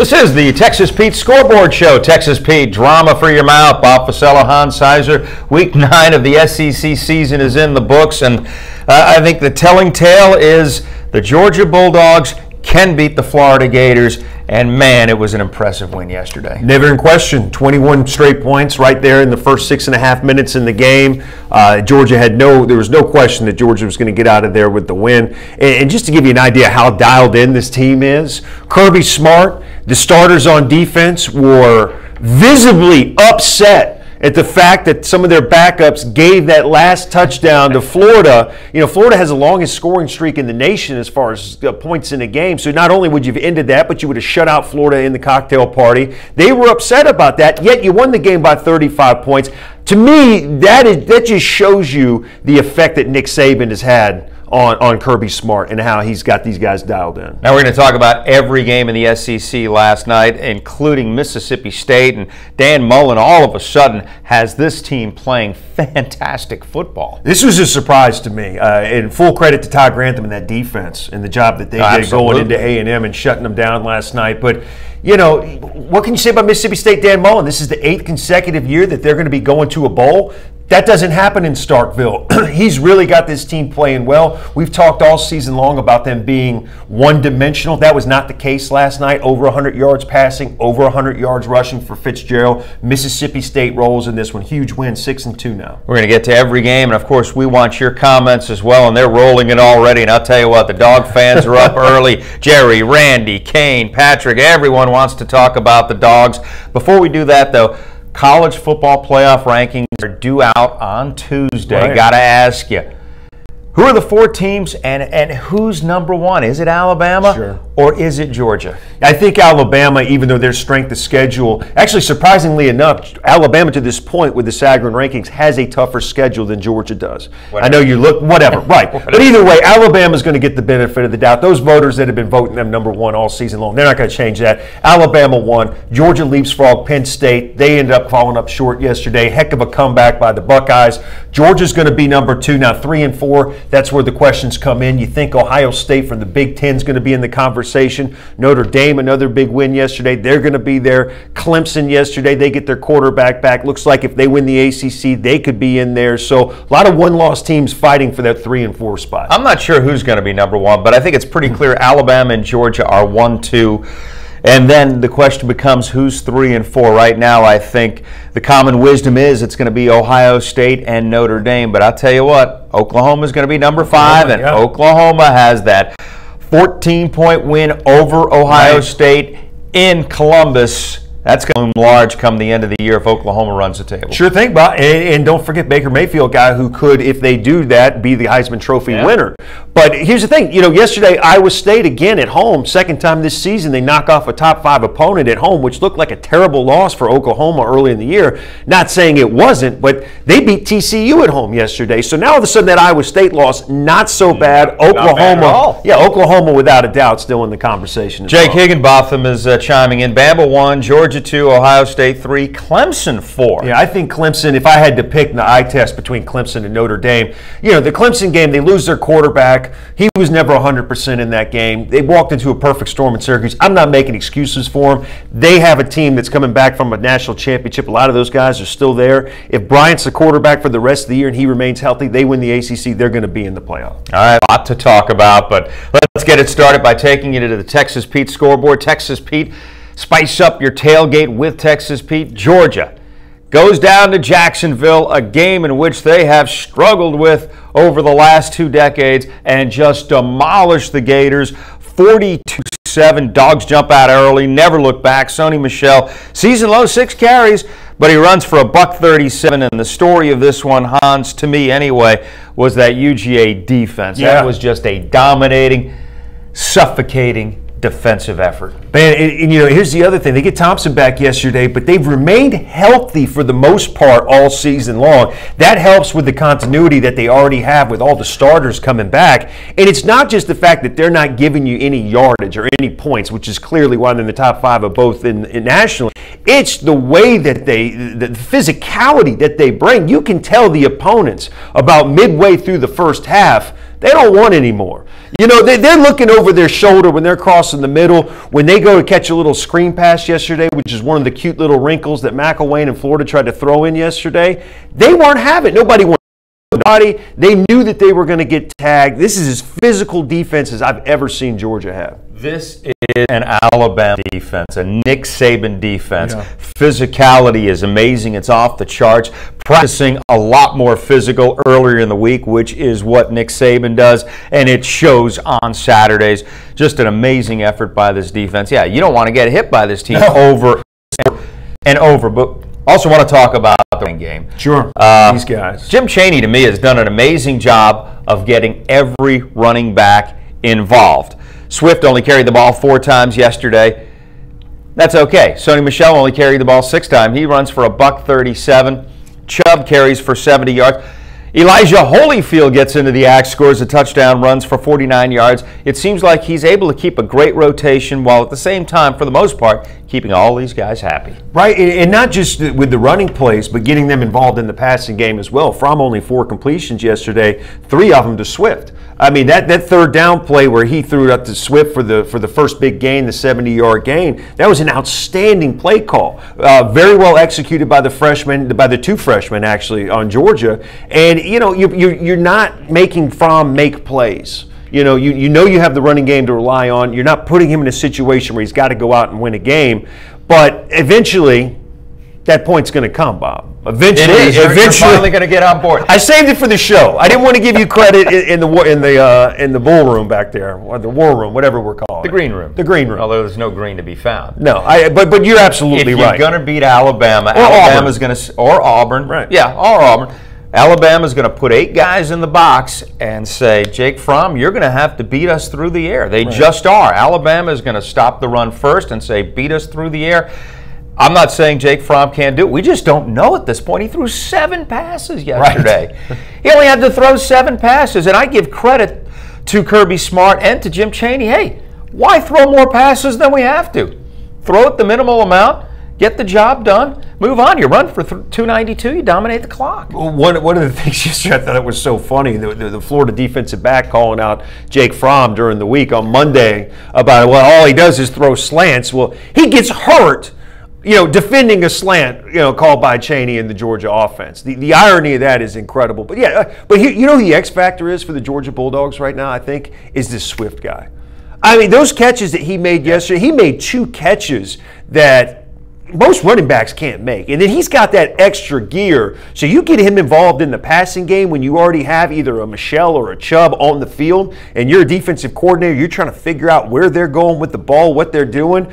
This is the Texas Pete Scoreboard Show. Texas Pete, drama for your mouth. Bob Fossella, Hans Sizer. Week 9 of the SEC season is in the books, and I think the telling tale is the Georgia Bulldogs can beat the Florida Gators, and man, it was an impressive win yesterday. Never in question. 21 straight points right there in the first 6.5 minutes in the game. Georgia there was no question that Georgia was going to get out of there with the win. And just to give you an idea how dialed in this team is, Kirby Smart, the starters on defense were visibly upset at the fact that some of their backups gave that last touchdown to Florida. You know, Florida has the longest scoring streak in the nation as far as points in a game. So not only would you have ended that, but you would have shut out Florida in the cocktail party. They were upset about that, yet you won the game by 35 points. To me, that just shows you the effect that Nick Saban has had on Kirby Smart and how he's got these guys dialed in. Now we're going to talk about every game in the SEC last night, including Mississippi State, and Dan Mullen all of a sudden has this team playing fantastic football. This was a surprise to me, and full credit to Todd Grantham and that defense and the job that they did going into A&M and shutting them down last night. But you know, what can you say about Mississippi State, Dan Mullen? This is the 8th consecutive year that they're going to be going to a bowl. That doesn't happen in Starkville. He's really got this team playing well. We've talked all season long about them being one-dimensional. That was not the case last night. Over 100 yards passing, over 100 yards rushing for Fitzgerald. Mississippi State rolls in this one. Huge win, 6-2 now. We're going to get to every game, and of course, we want your comments as well, and they're rolling it already. And I'll tell you what, the dog fans are up early. Jerry, Randy, Kane, Patrick, everyone wants to talk about the dogs. Before we do that, though, college football playoff rankings are due out on Tuesday. Right. Got to ask you, who are the 4 teams and who's number 1? Is it Alabama? Sure. Or is it Georgia? I think Alabama, even though their strength of schedule, actually surprisingly enough, Alabama to this point with the Sagarin rankings has a tougher schedule than Georgia does. Whatever. I know you look, whatever, right. But either way, Alabama's going to get the benefit of the doubt. Those voters that have been voting them number 1 all season long, they're not going to change that. Alabama won. Georgia leapfrogged Penn State. They ended up falling up short yesterday. Heck of a comeback by the Buckeyes. Georgia's going to be number 2 now, 3 and 4. That's where the questions come in. You think Ohio State from the Big Ten is going to be in the conversation. Notre Dame, another big win yesterday. They're going to be there. Clemson yesterday, they get their quarterback back. Looks like if they win the ACC, they could be in there. So a lot of one-loss teams fighting for that 3 and 4 spot. I'm not sure who's going to be number 1, but I think it's pretty clear Alabama and Georgia are 1, 2. And then the question becomes who's 3 and 4. Right now, I think the common wisdom is it's going to be Ohio State and Notre Dame. But I'll tell you what, Oklahoma is going to be number 5, and Oklahoma has that 14-point win over Ohio State in Columbus. That's going to loom large come the end of the year if Oklahoma runs the table. Sure thing, Bob. And don't forget Baker Mayfield, guy who could, if they do that, be the Heisman Trophy winner. But here's the thing. You know, yesterday, Iowa State, again, at home, second time this season, they knock off a top 5 opponent at home, which looked like a terrible loss for Oklahoma early in the year. Not saying it wasn't, but they beat TCU at home yesterday. So now all of a sudden that Iowa State loss, not so bad. Oklahoma, Oklahoma without a doubt still in the conversation. Jake Higginbotham is chiming in. Bama 1, Georgia 2, Ohio State 3, Clemson 4. Yeah, I think Clemson, if I had to pick the eye test between Clemson and Notre Dame, you know, the Clemson game, they lose their quarterback. He was never 100% in that game. They walked into a perfect storm in Syracuse. I'm not making excuses for them. They have a team that's coming back from a national championship. A lot of those guys are still there. If Bryant's the quarterback for the rest of the year and he remains healthy, they win the ACC, they're going to be in the playoff. All right, a lot to talk about, but let's get it started by taking you to the Texas Pete Scoreboard. Texas Pete, spice up your tailgate with Texas Pete. Georgia goes down to Jacksonville, a game in which they have struggled with over the last 2 decades and just demolished the Gators 42-7. Dogs jump out early, never look back. Sony Michel, season low 6 carries, but he runs for $137. And the story of this one, Hans, to me anyway, was that UGA defense. Yeah. That was just a dominating, suffocating defensive effort. Man, and you know, here's the other thing. They get Thompson back yesterday, but they've remained healthy for the most part all season long. That helps with the continuity that they already have with all the starters coming back. And it's not just the fact that they're not giving you any yardage or any points, which is clearly why they're in the top 5 of both in nationally. It's the way that the physicality that they bring. You can tell the opponents about midway through the first half, They don't want any more. You know, they're looking over their shoulder when they're crossing the middle. When they go to catch a little screen pass yesterday, which is one of the cute little wrinkles that McElwain and Florida tried to throw in yesterday, they weren't having it. Nobody wanted nobody. They knew that they were going to get tagged. This is as physical defense as I've ever seen Georgia have. This is an Alabama defense, a Nick Saban defense. Yeah. Physicality is amazing. It's off the charts. Practicing a lot more physical earlier in the week, which is what Nick Saban does, and it shows on Saturdays. Just an amazing effort by this defense. Yeah, you don't want to get hit by this team over and over, but also want to talk about the running game. Sure. These guys. Jim Chaney, to me, has done an amazing job of getting every running back involved. Swift only carried the ball 4 times yesterday. That's okay. Sony Michel only carried the ball 6 times. He runs for $137. Chubb carries for 70 yards. Elijah Holyfield gets into the act, scores a touchdown, runs for 49 yards. It seems like he's able to keep a great rotation while at the same time, for the most part, keeping all these guys happy. Right, and not just with the running plays, but getting them involved in the passing game as well. From only 4 completions yesterday, 3 of them to Swift. I mean, that 3rd down play where he threw it up to Swift for the first big gain, the 70-yard gain, that was an outstanding play call. Very well executed by the 2 freshmen actually on Georgia. And you know, you're not making Fromm make plays. You know you have the running game to rely on. You're not putting him in a situation where he's got to go out and win a game. But eventually, that point's going to come, Bob. Eventually, you're finally going to get on board. I saved it for the show. I didn't want to give you credit in the bull room back there, or the war room, whatever we're calling the green room. The green room. Although there's no green to be found. No, but you're absolutely right. If you're going to beat Alabama, Alabama's going to, or Auburn, right? Yeah, or Auburn. Alabama's going to put 8 guys in the box and say, Jake Fromm, you're going to have to beat us through the air. They just are. Alabama is going to stop the run first and say, beat us through the air. I'm not saying Jake Fromm can't do it. We just don't know at this point. He threw 7 passes yesterday. Right. He only had to throw 7 passes, and I give credit to Kirby Smart and to Jim Chaney. Hey, why throw more passes than we have to? Throw it the minimal amount. Get the job done. Move on. You run for 292. You dominate the clock. One of the things yesterday, I thought it was so funny, the Florida defensive back calling out Jake Fromm during the week on Monday about, well, all he does is throw slants. Well, he gets hurt, defending a slant, called by Chaney in the Georgia offense. The irony of that is incredible. But yeah, but who the X factor is for the Georgia Bulldogs right now, I think, is this Swift guy. I mean, those catches that he made yesterday, he made 2 catches that most running backs can't make. And then he's got that extra gear. So you get him involved in the passing game when you already have either a Michelle or a Chubb on the field, and you're a defensive coordinator, you're trying to figure out where they're going with the ball, what they're doing.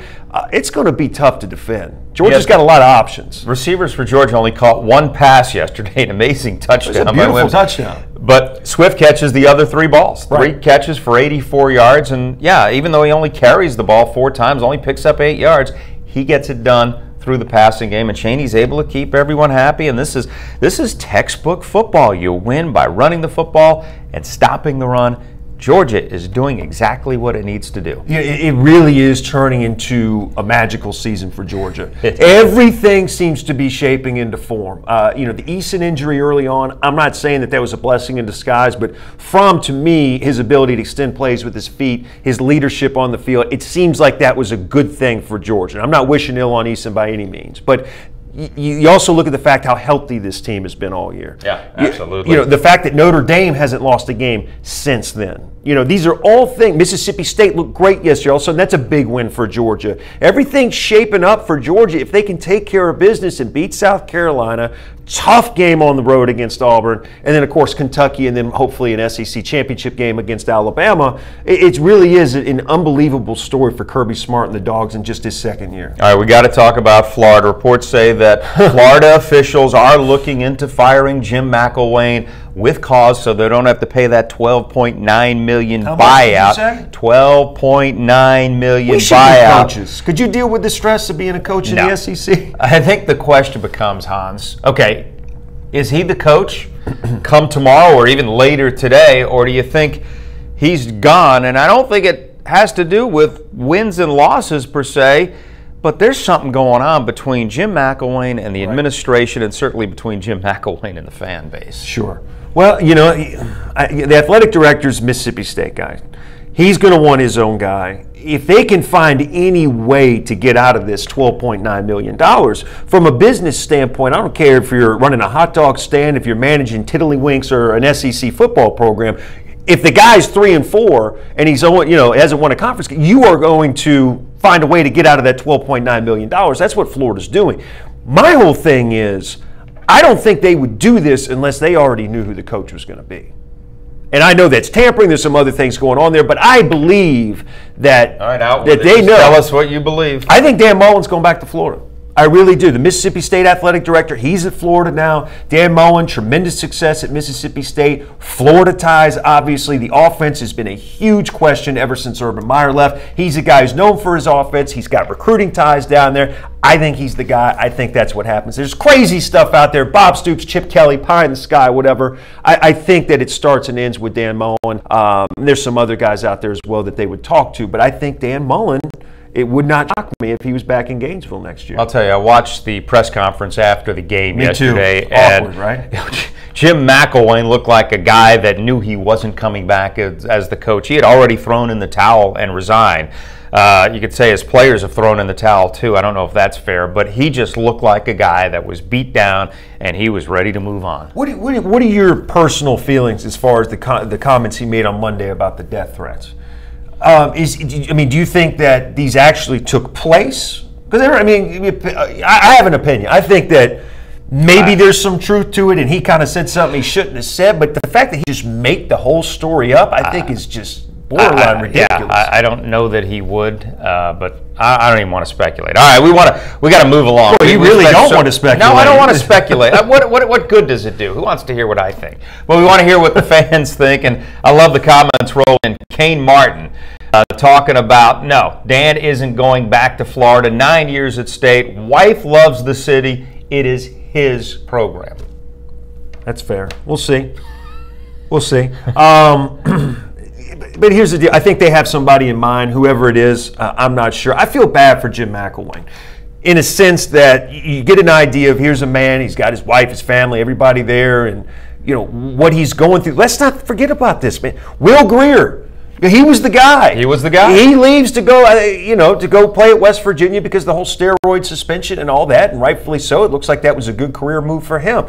It's going to be tough to defend. Georgia's got a lot of options. Receivers for Georgia only caught 1 pass yesterday, an amazing touchdown. It was a beautiful touchdown. But Swift catches the other 3 balls. Right. 3 catches for 84 yards. And yeah, even though he only carries the ball 4 times, only picks up 8 yards, he gets it done through the passing game, and Chaney's able to keep everyone happy. And this is textbook football. You win by running the football and stopping the run. Georgia is doing exactly what it needs to do. Yeah, it really is turning into a magical season for Georgia. Everything seems to be shaping into form. The Eason injury early on, I'm not saying that was a blessing in disguise, but from, to me, his ability to extend plays with his feet, his leadership on the field, it seems like that was a good thing for Georgia. I'm not wishing ill on Eason by any means, but you also look at the fact how healthy this team has been all year. Yeah, absolutely. The fact that Notre Dame hasn't lost a game since then. These are all things. Mississippi State looked great yesterday. All of a sudden, that's a big win for Georgia. Everything's shaping up for Georgia. If they can take care of business and beat South Carolina, tough game on the road against Auburn, and then, of course, Kentucky, and then hopefully an SEC championship game against Alabama, it really is an unbelievable story for Kirby Smart and the Dogs in just his 2nd year. All right, we got to talk about Florida. Reports say that Florida officials are looking into firing Jim McElwain with cause, so they don't have to pay that $12.9 million buyout. $12.9 million we should buyout. Be coaches. Could you deal with the stress of being a coach in the SEC? I think the question becomes, Hans, okay, is he the coach come tomorrow or even later today, or do you think he's gone? And I don't think it has to do with wins and losses per se, but there's something going on between Jim McElwain and the administration, and certainly between Jim McElwain and the fan base. Sure. Well, the athletic director's Mississippi State guy. He's going to want his own guy. If they can find any way to get out of this $12.9 million, from a business standpoint, I don't care if you're running a hot dog stand, if you're managing Tiddlywinks or an SEC football program, if the guy's 3-4 and he's hasn't won a conference, you are going to find a way to get out of that $12.9 million. That's what Florida's doing. My whole thing is, I don't think they would do this unless they already knew who the coach was going to be. And I know that's tampering. There's some other things going on there, but I believe that, all right, out that they know. Tell us what you believe. I think Dan Mullen's going back to Florida. I really do. The Mississippi State athletic director, he's at Florida now. Dan Mullen, tremendous success at Mississippi State. Florida ties, obviously. The offense has been a huge question ever since Urban Meyer left. He's a guy who's known for his offense. He's got recruiting ties down there. I think he's the guy. I think that's what happens. There's crazy stuff out there. Bob Stoops, Chip Kelly, pie in the sky, whatever. I think that it starts and ends with Dan Mullen. There's some other guys out there as well that they would talk to, but I think Dan Mullen, it would not shock me if he was back in Gainesville next year. I'll tell you, I watched the press conference after the game yesterday. Awkward, right? Jim McElwain looked like a guy that knew he wasn't coming back as the coach. He had already thrown in the towel and resigned. You could say his players have thrown in the towel too. I don't know if that's fair, but he just looked like a guy that was beat down and he was ready to move on. What are your personal feelings as far as the comments he made on Monday about the death threats? Do you think that these actually took place? Because I have an opinion. I think that maybe there's some truth to it, and he kind of said something he shouldn't have said. But the fact that he just made the whole story up, I think, is just borderline ridiculous. Yeah, I don't know that he would, but I don't even want to speculate. All right, we got to move along. Well, you really don't want to speculate. No, I don't want to speculate. What good does it do? Who wants to hear what I think? Well, we want to hear what the fans think, and I love the comments rolling. Kane Martin talking about, no, Dan isn't going back to Florida. 9 years at State. Wife loves the city. It is his program. That's fair. We'll see. We'll see. But here's the deal. I think they have somebody in mind, whoever it is. I'm not sure. I feel bad for Jim McElwain in a sense that you get an idea of, here's a man, he's got his wife, his family, everybody there, and what he's going through. Let's not forget about this, man. Will Greer. He was the guy. He was the guy. He leaves to go, to go play at West Virginia because of the whole steroid suspension and all that, and rightfully so. It looks like that was a good career move for him.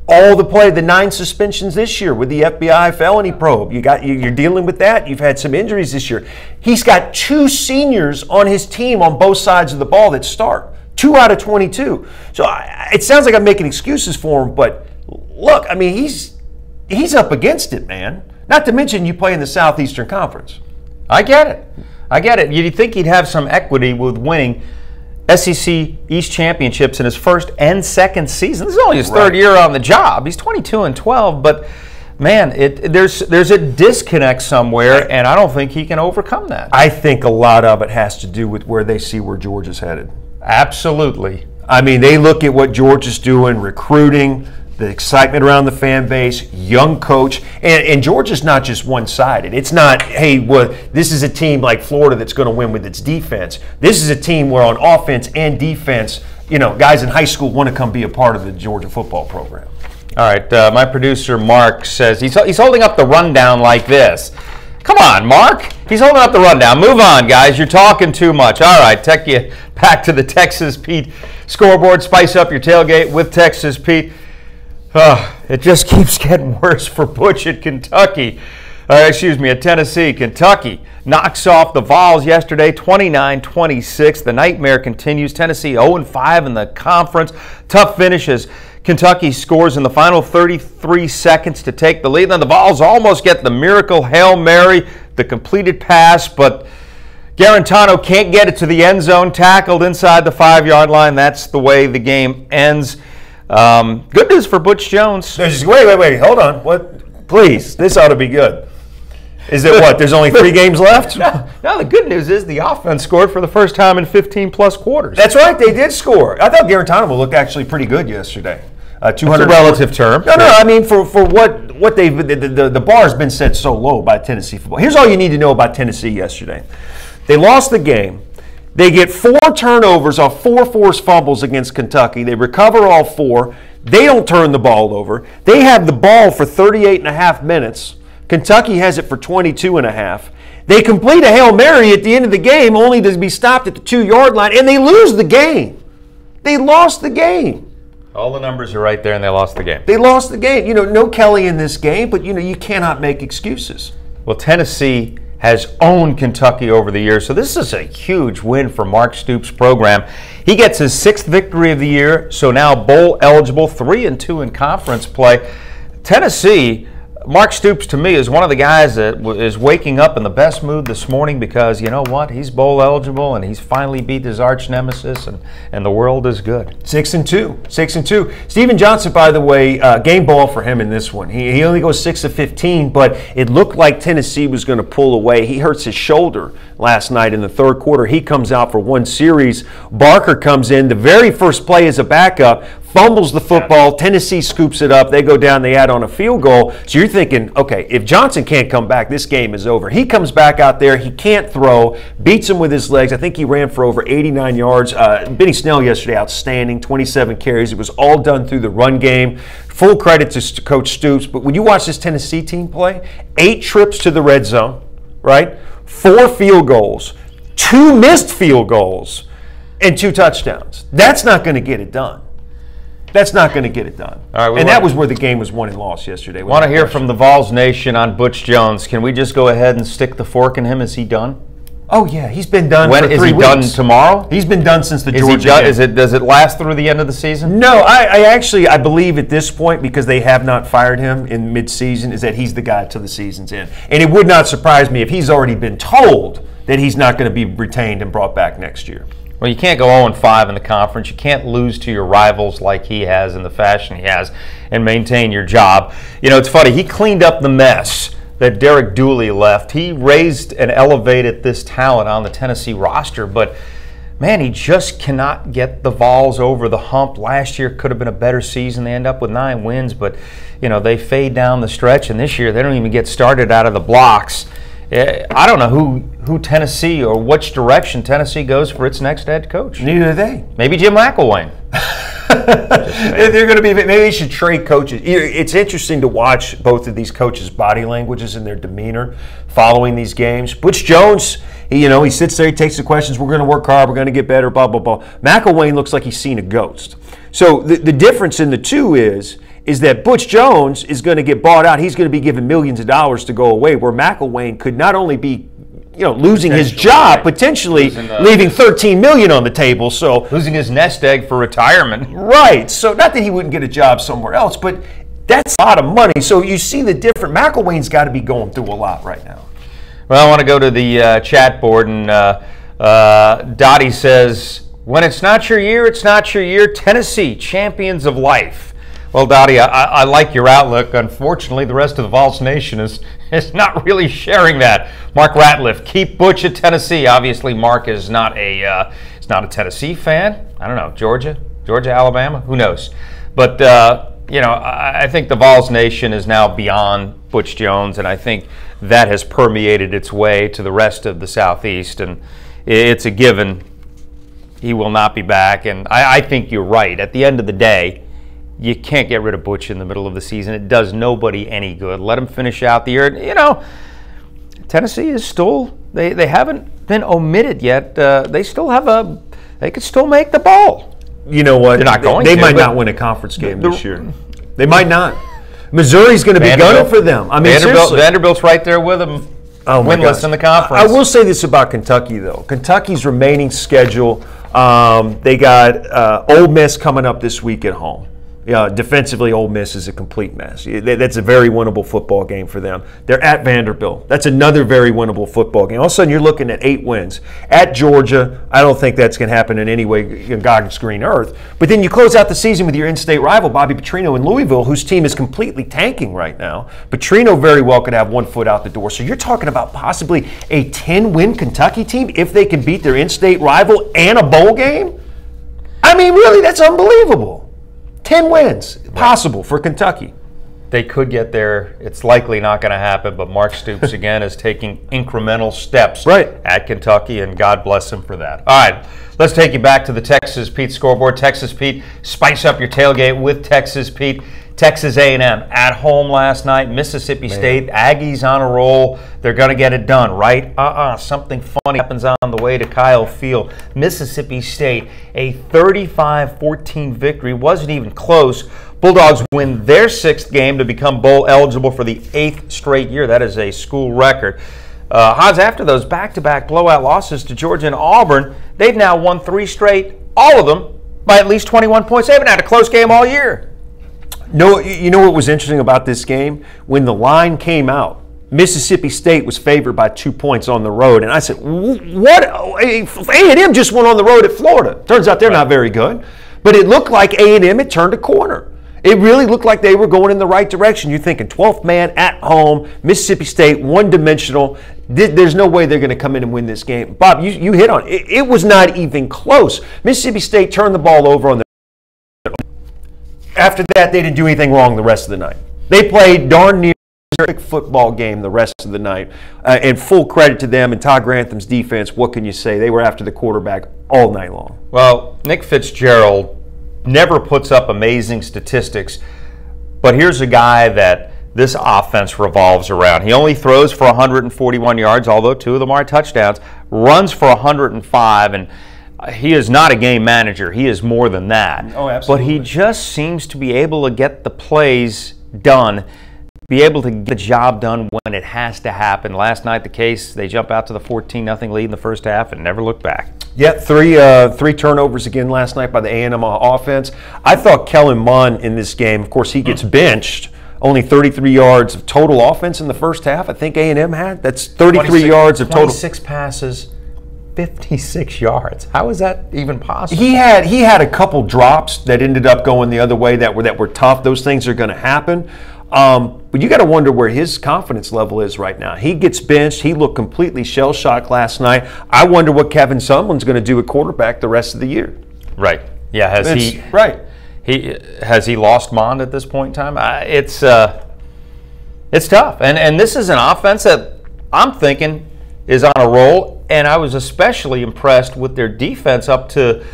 All the 9 suspensions this year with the FBI felony probe. You're dealing with that. You've had some injuries this year. He's got 2 seniors on his team on both sides of the ball that start. 2 out of 22. So it sounds like I'm making excuses for him, but look, he's up against it, man. Not to mention you play in the Southeastern Conference. I get it. You'd think he'd have some equity with winning SEC East championships in his first and second season. This is only his third year on the job. He's 22-12, but man, there's a disconnect somewhere, and I don't think he can overcome that. I think a lot of it has to do with where they see where Georgia's headed. Absolutely. They look at what Georgia's doing, recruiting, the excitement around the fan base, young coach, and Georgia's not just one-sided. It's not, hey, well, this is a team like Florida that's going to win with its defense. This is a team where on offense and defense, guys in high school want to come be a part of the Georgia football program. All right, my producer Mark says he's holding up the rundown like this. Come on, Mark. He's holding up the rundown. Move on, guys. You're talking too much. All right, take you back to the Texas Pete scoreboard. Spice up your tailgate with Texas Pete. It just keeps getting worse for Butch at Kentucky. At Tennessee. Kentucky knocks off the Vols yesterday, 29-26. The nightmare continues. Tennessee 0-5 in the conference. Tough finishes. Kentucky scores in the final 33 seconds to take the lead. Then the Vols almost get the miracle Hail Mary, the completed pass, but Garantano can't get it to the end zone, tackled inside the 5-yard line. That's the way the game ends. Good news for Butch Jones. Wait, hold on. What? Please, this ought to be good. Is it what? There's only 3 games left? No, the good news is the offense scored for the first time in 15-plus quarters. That's right, they did score. I thought Garantano looked actually pretty good yesterday. 200 a relative term. No. For what they've the bar has been set so low by Tennessee football. Here's all you need to know about Tennessee yesterday. They lost the game. They get 4 turnovers off 4 forced fumbles against Kentucky. They recover all 4. They don't turn the ball over. They have the ball for 38 and a half minutes. Kentucky has it for 22 and a half. They complete a Hail Mary at the end of the game only to be stopped at the 2-yard line, and they lose the game. They lost the game. All the numbers are right there, and they lost the game. They lost the game. No Kelly in this game, but, you cannot make excuses. Well, Tennessee has owned Kentucky over the years, so this is a huge win for Mark Stoops' program. He gets his 6th victory of the year, so now bowl eligible, 3-2 in conference play. Tennessee, Mark Stoops, to me, is one of the guys that is waking up in the best mood this morning because, you know what, he's bowl eligible and he's finally beat his arch nemesis, and the world is good. 6-2. 6-2. Stephen Johnson, by the way, game ball for him in this one. He only goes 6 of 15, but it looked like Tennessee was going to pull away. He hurts his shoulder last night in the third quarter. He comes out for one series. Barker comes in. The very first play is a backup. Fumbles the football. Tennessee scoops it up. They go down. They add on a field goal. So you're thinking, okay, if Johnson can't come back, this game is over. He comes back out there. He can't throw. Beats him with his legs. I think he ran for over 89 yards. Benny Snell yesterday, outstanding. 27 carries. It was all done through the run game. Full credit to Coach Stoops. But when you watch this Tennessee team play, 8 trips to the red zone, right? 4 field goals, 2 missed field goals, and 2 touchdowns. That's not going to get it done. That's not going to get it done. All right, and that was where the game was won and lost yesterday. Want to hear from the Vols Nation on Butch Jones. Can we just go ahead and stick the fork in him? Is he done? Oh, yeah. He's been done for 3 weeks. Is he done tomorrow? He's been done since the Georgia game. Does it last through the end of the season? No, I believe at this point, because they have not fired him in mid-season, is that he's the guy till the season's end. And it would not surprise me if he's already been told that he's not going to be retained and brought back next year. Well, you can't go 0-5 in the conference. You can't lose to your rivals like he has in the fashion he has and maintain your job. It's funny. He cleaned up the mess that Derek Dooley left. He raised and elevated this talent on the Tennessee roster, but man, he just cannot get the Vols over the hump. Last year could have been a better season. They end up with 9 wins, but they fade down the stretch, and this year they don't even get started out of the blocks. I don't know who Tennessee or which direction Tennessee goes for its next head coach. Neither do they. Maybe Jim McElwain. They're going to be. Maybe they should trade coaches. It's interesting to watch both of these coaches' body languages and their demeanor following these games. Butch Jones, he sits there, he takes the questions. We're going to work hard. We're going to get better. Blah blah blah. McElwain looks like he's seen a ghost. So the difference in the two is that Butch Jones is going to get bought out. He's going to be given millions of dollars to go away, where McElwain could not only be losing his job, potentially leaving $13 million on the table. So losing his nest egg for retirement. Right. So not that he wouldn't get a job somewhere else, but that's a lot of money. So you see the difference. McElwain's got to be going through a lot right now. Well, I want to go to the chat board, and Dottie says, when it's not your year, it's not your year. Tennessee, champions of life. Well, Dottie, I like your outlook. Unfortunately, the rest of the Vols Nation is not really sharing that. Mark Ratliff, keep Butch at Tennessee. Obviously, Mark is not a Tennessee fan. I don't know, Georgia, Alabama, who knows? But I think the Vols Nation is now beyond Butch Jones, and I think that has permeated its way to the rest of the Southeast, and it's a given. He will not be back, and I think you're right. At the end of the day, you can't get rid of Butch in the middle of the season. It does nobody any good. Let him finish out the year. Tennessee is still, they haven't been omitted yet. They still have they could still make the bowl. You know what? They're not going They to, might not win a conference game this year. They might not. Missouri's going to be gunning for them. I mean, Vanderbilt's right there with them. Oh, winless in the conference. I will say this about Kentucky, though. Kentucky's remaining schedule, they got Ole Miss coming up this week at home. Defensively, Ole Miss is a complete mess. That's a very winnable football game for them. They're at Vanderbilt. That's another very winnable football game. All of a sudden, you're looking at 8 wins. At Georgia, I don't think that's going to happen in any way in God's green earth. But then you close out the season with your in-state rival, Bobby Petrino in Louisville, whose team is completely tanking right now. Petrino very well could have 1 foot out the door. So you're talking about possibly a 10-win Kentucky team if they can beat their in-state rival and a bowl game? I mean, really, that's unbelievable. 10 wins possible for Kentucky. they could get there. It's likely not going to happen, but Mark Stoops, again, is taking incremental steps at Kentucky, and God bless him for that. All right, let's take you back to the Texas Pete scoreboard. Texas Pete, spice up your tailgate with Texas Pete. Texas A&M at home last night. Mississippi State, Aggies on a roll. They're going to get it done, right? Something funny happens on the way to Kyle Field. Mississippi State, a 35-14 victory. Wasn't even close. Bulldogs win their 6th game to become bowl eligible for the 8th straight year. That is a school record. Hans, after those back-to-back blowout losses to Georgia and Auburn, they've now won 3 straight, all of them by at least 21 points. They haven't had a close game all year. No, you know what was interesting about this game? When the line came out, Mississippi State was favored by 2 points on the road. And I said, what? A&M just went on the road at Florida. Turns out they're not very good. But it looked like A&M had turned a corner. It really looked like they were going in the right direction. You're thinking 12th man at home, Mississippi State, one-dimensional. There's no way they're going to come in and win this game. Bob, you hit on it. It was not even close. Mississippi State turned the ball over on the After that, they didn't do anything wrong the rest of the night. They played darn near a perfect football game the rest of the night. And full credit to them and Todd Grantham's defense. What can you say? They were after the quarterback all night long. Well, Nick Fitzgerald never puts up amazing statistics, but here's a guy that this offense revolves around. He only throws for 141 yards, although 2 of them are touchdowns, runs for 105, and he is not a game manager. He is more than that. Oh, absolutely. But he just seems to be able to get the plays done, be able to get the job done when it has to happen. Last night, the case, they jump out to the 14-0 lead in the first half and never look back. Yeah, three turnovers again last night by the A&M offense. I thought Kellen Mond in this game, of course, he gets benched. Only 33 yards of total offense in the first half. I think A&M had. That's 33 yards of total. 26 passes. 56 yards. How is that even possible? He had a couple drops that ended up going the other way that were tough. Those things are going to happen. But you got to wonder where his confidence level is right now. He gets benched. He looked completely shell-shocked last night. I wonder what Kevin Sumlin's going to do at quarterback the rest of the year. Right. Yeah. Has he lost Mond at this point in time? It's tough. And this is an offense that I'm thinking is on a roll. And I was especially impressed with their defense up to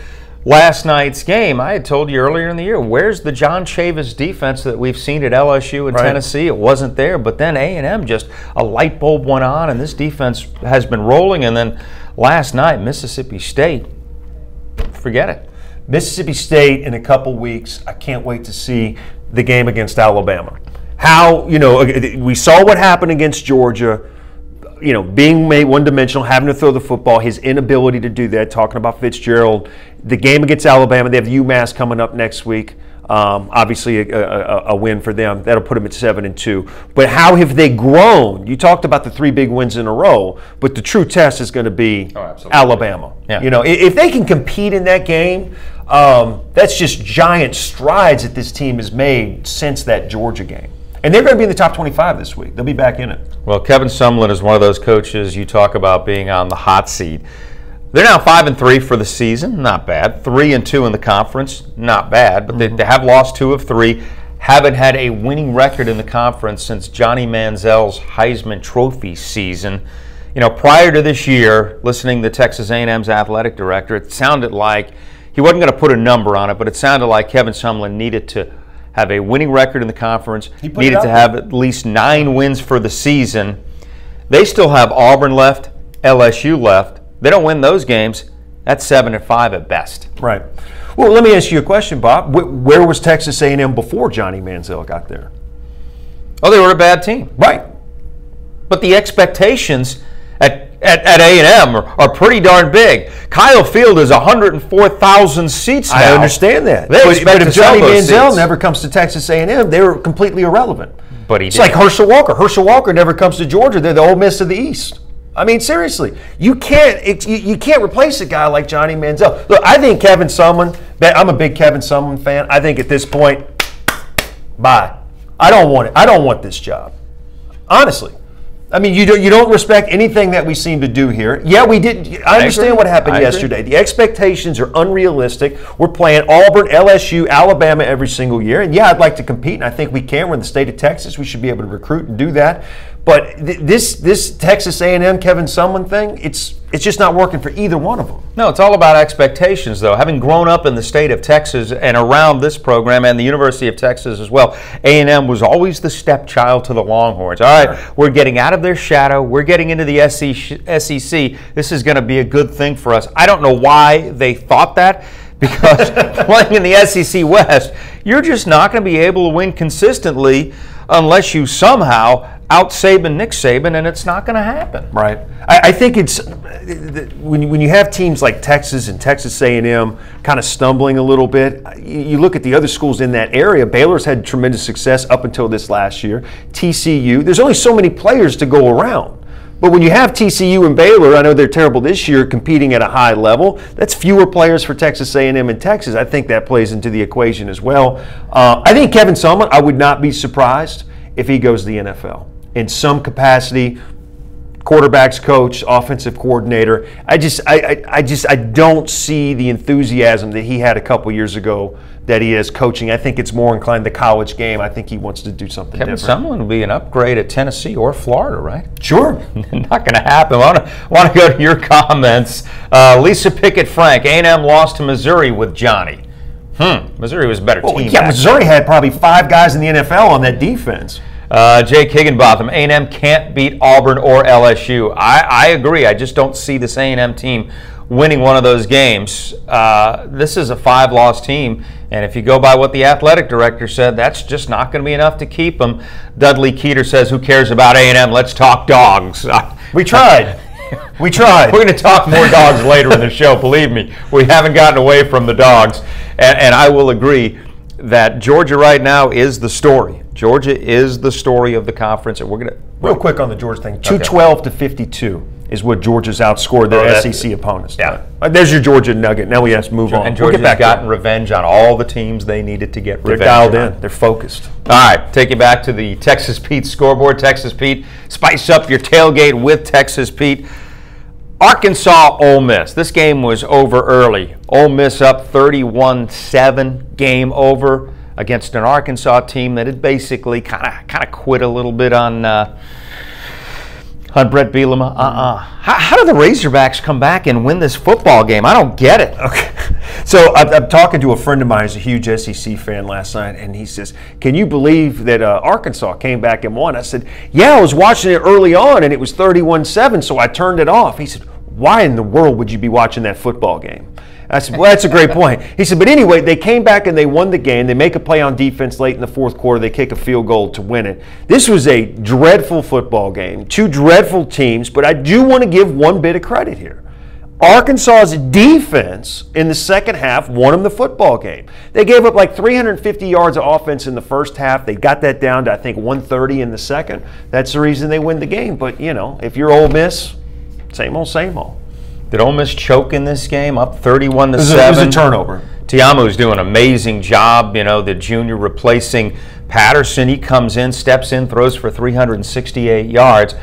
last night's game. I had told you earlier in the year, where's the John Chavis defense that we've seen at LSU and Tennessee? It wasn't there. But then A&M, just a light bulb went on, and this defense has been rolling. And then last night, Mississippi State, forget it. Mississippi State in a couple weeks, I can't wait to see the game against Alabama. How, we saw what happened against Georgia. Being made one-dimensional, having to throw the football, his inability to do that, talking about Fitzgerald. The game against Alabama, they have UMass coming up next week. Obviously, a win for them. That'll put them at 7-2. But how have they grown? You talked about the 3 big wins in a row, but the true test is going to be Alabama. Yeah. If they can compete in that game, that's just giant strides that this team has made since that Georgia game. And they're going to be in the top 25 this week. They'll be back in it. Well, Kevin Sumlin is one of those coaches you talk about being on the hot seat. They're now 5-3 for the season. Not bad. 3-2 in the conference. Not bad. But they have lost 2 of 3. Haven't had a winning record in the conference since Johnny Manziel's Heisman Trophy season. Prior to this year, listening to Texas A&M's athletic director, it sounded like he wasn't going to put a number on it, but it sounded like Kevin Sumlin needed to have a winning record in the conference, needed to have at least 9 wins for the season. They still have Auburn left, LSU left. They don't win those games. That's 7-5 at best. Right. Well, let me ask you a question, Bob. Where was Texas A&M before Johnny Manziel got there? Oh, they were a bad team. Right. But the expectations at A&M are pretty darn big. Kyle Field is 104,000 seats now. I understand that. But if Johnny Manziel never comes to Texas A&M, they were completely irrelevant. But it's like Herschel Walker. Herschel Walker never comes to Georgia. They're the Ole Miss of the East. I mean, seriously, you can't replace a guy like Johnny Manziel. Look, I think Kevin Sumlin. I'm a big Kevin Sumlin fan. I think at this point, bye. I don't want it. I don't want this job. Honestly. I mean, you don't respect anything that we seem to do here. Yeah, we did. I understand what happened yesterday. The expectations are unrealistic. We're playing Auburn, LSU, Alabama every single year. And yeah, I'd like to compete, and I think we can. We're in the state of Texas. We should be able to recruit and do that. But this Texas A&M Kevin Sumlin thing, it's just not working for either one of them. No, it's all about expectations, though. Having grown up in the state of Texas and around this program and the University of Texas as well, A&M was always the stepchild to the Longhorns. All right, we're getting out of their shadow. We're getting into the SEC. This is going to be a good thing for us. I don't know why they thought that, because playing in the SEC West, you're just not going to be able to win consistently unless you somehow out-Saban Nick Saban, and it's not going to happen. Right. I think it's when you have teams like Texas and Texas A&M kind of stumbling a little bit, you look at the other schools in that area. Baylor's had tremendous success up until this last year. TCU, there's only so many players to go around. But when you have TCU and Baylor, I know they're terrible this year, competing at a high level. That's fewer players for Texas A&M and Texas. I think that plays into the equation as well. I think Kevin Sumlin, I would not be surprised if he goes to the NFL in some capacity. Quarterbacks coach, offensive coordinator. I don't see the enthusiasm that he had a couple years ago that he is coaching. I think it's more inclined to the college game. I think he wants to do something different. Kevin Sumlin will be an upgrade at Tennessee or Florida, right? Sure. Not going to happen. I want to go to your comments. Lisa Pickett-Frank, A&M lost to Missouri with Johnny. Missouri was a better team. Yeah, Missouri had probably 5 guys in the NFL on that defense. Jake Higginbotham, A&M can't beat Auburn or LSU. I agree. I just don't see this A&M team winning one of those games. This is a 5-loss team, and if you go by what the athletic director said, that's just not going to be enough to keep them. Dudley Keeter says, who cares about A&M? Let's talk dogs. We tried. We tried. We're going to talk more dogs later in the show. Believe me, we haven't gotten away from the dogs. And I will agree that Georgia right now is the story. Georgia is the story of the conference, and we're going to real quick on the Georgia thing. 212 to 52 is what Georgia's outscored their SEC opponents. Yeah, there's your Georgia nugget. Now we have to move on. And Georgia's gotten revenge on all the teams they needed to get revenge. They're dialed in. They're focused. All right, take you back to the Texas Pete scoreboard. Texas Pete, spice up your tailgate with Texas Pete. Arkansas, Ole Miss. This game was over early. Ole Miss up 31-7, game over against an Arkansas team that had basically kind of quit a little bit on Brett Bielema. How do the Razorbacks come back and win this football game? I don't get it. Okay. So I'm talking to a friend of mine who's a huge SEC fan last night, and he says, can you believe that Arkansas came back and won? I said, yeah, I was watching it early on, and it was 31-7, so I turned it off. He said, why in the world would you be watching that football game? I said, well, that's a great point. He said, but anyway, they came back and they won the game. They make a play on defense late in the fourth quarter. They kick a field goal to win it. This was a dreadful football game, 2 dreadful teams, but I do want to give one bit of credit here. Arkansas's defense in the second half won them the football game. They gave up like 350 yards of offense in the first half. They got that down to, I think, 130 in the second. That's the reason they win the game. But, you know, if you're Ole Miss, same old, same old. Did Ole Miss choke in this game, up 31-7? It was a turnover. Tiamu's doing an amazing job, you know, the junior replacing Patterson. He comes in, steps in, throws for 368 yards.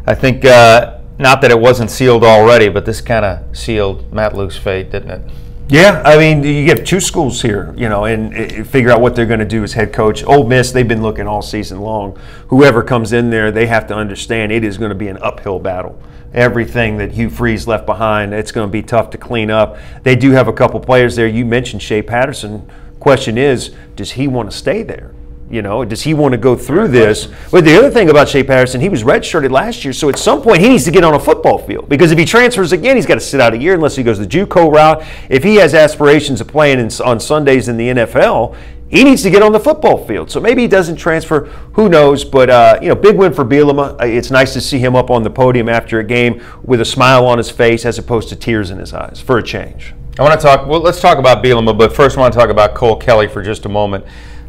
I think, not that it wasn't sealed already, but this kind of sealed Matt Luke's fate, didn't it? Yeah, I mean, you have 2 schools here, you know, and figure out what they're going to do as head coach. Ole Miss, they've been looking all season long. Whoever comes in there, they have to understand it is going to be an uphill battle. Everything that Hugh Freeze left behind, it's going to be tough to clean up. They do have a couple players there. You mentioned Shea Patterson. Question is, does he want to stay there? You know, does he want to go through this? But the other thing about Shea Patterson, he was redshirted last year, so at some point he needs to get on a football field, because if he transfers again, he's got to sit out a year unless he goes the JUCO route. If he has aspirations of playing on Sundays in the NFL, he needs to get on the football field. So maybe he doesn't transfer. Who knows? But, you know, big win for Bielema. It's nice to see him up on the podium after a game with a smile on his face as opposed to tears in his eyes, for a change. I want to talk, well, let's talk about Bielema, but first I want to talk about Cole Kelly for just a moment.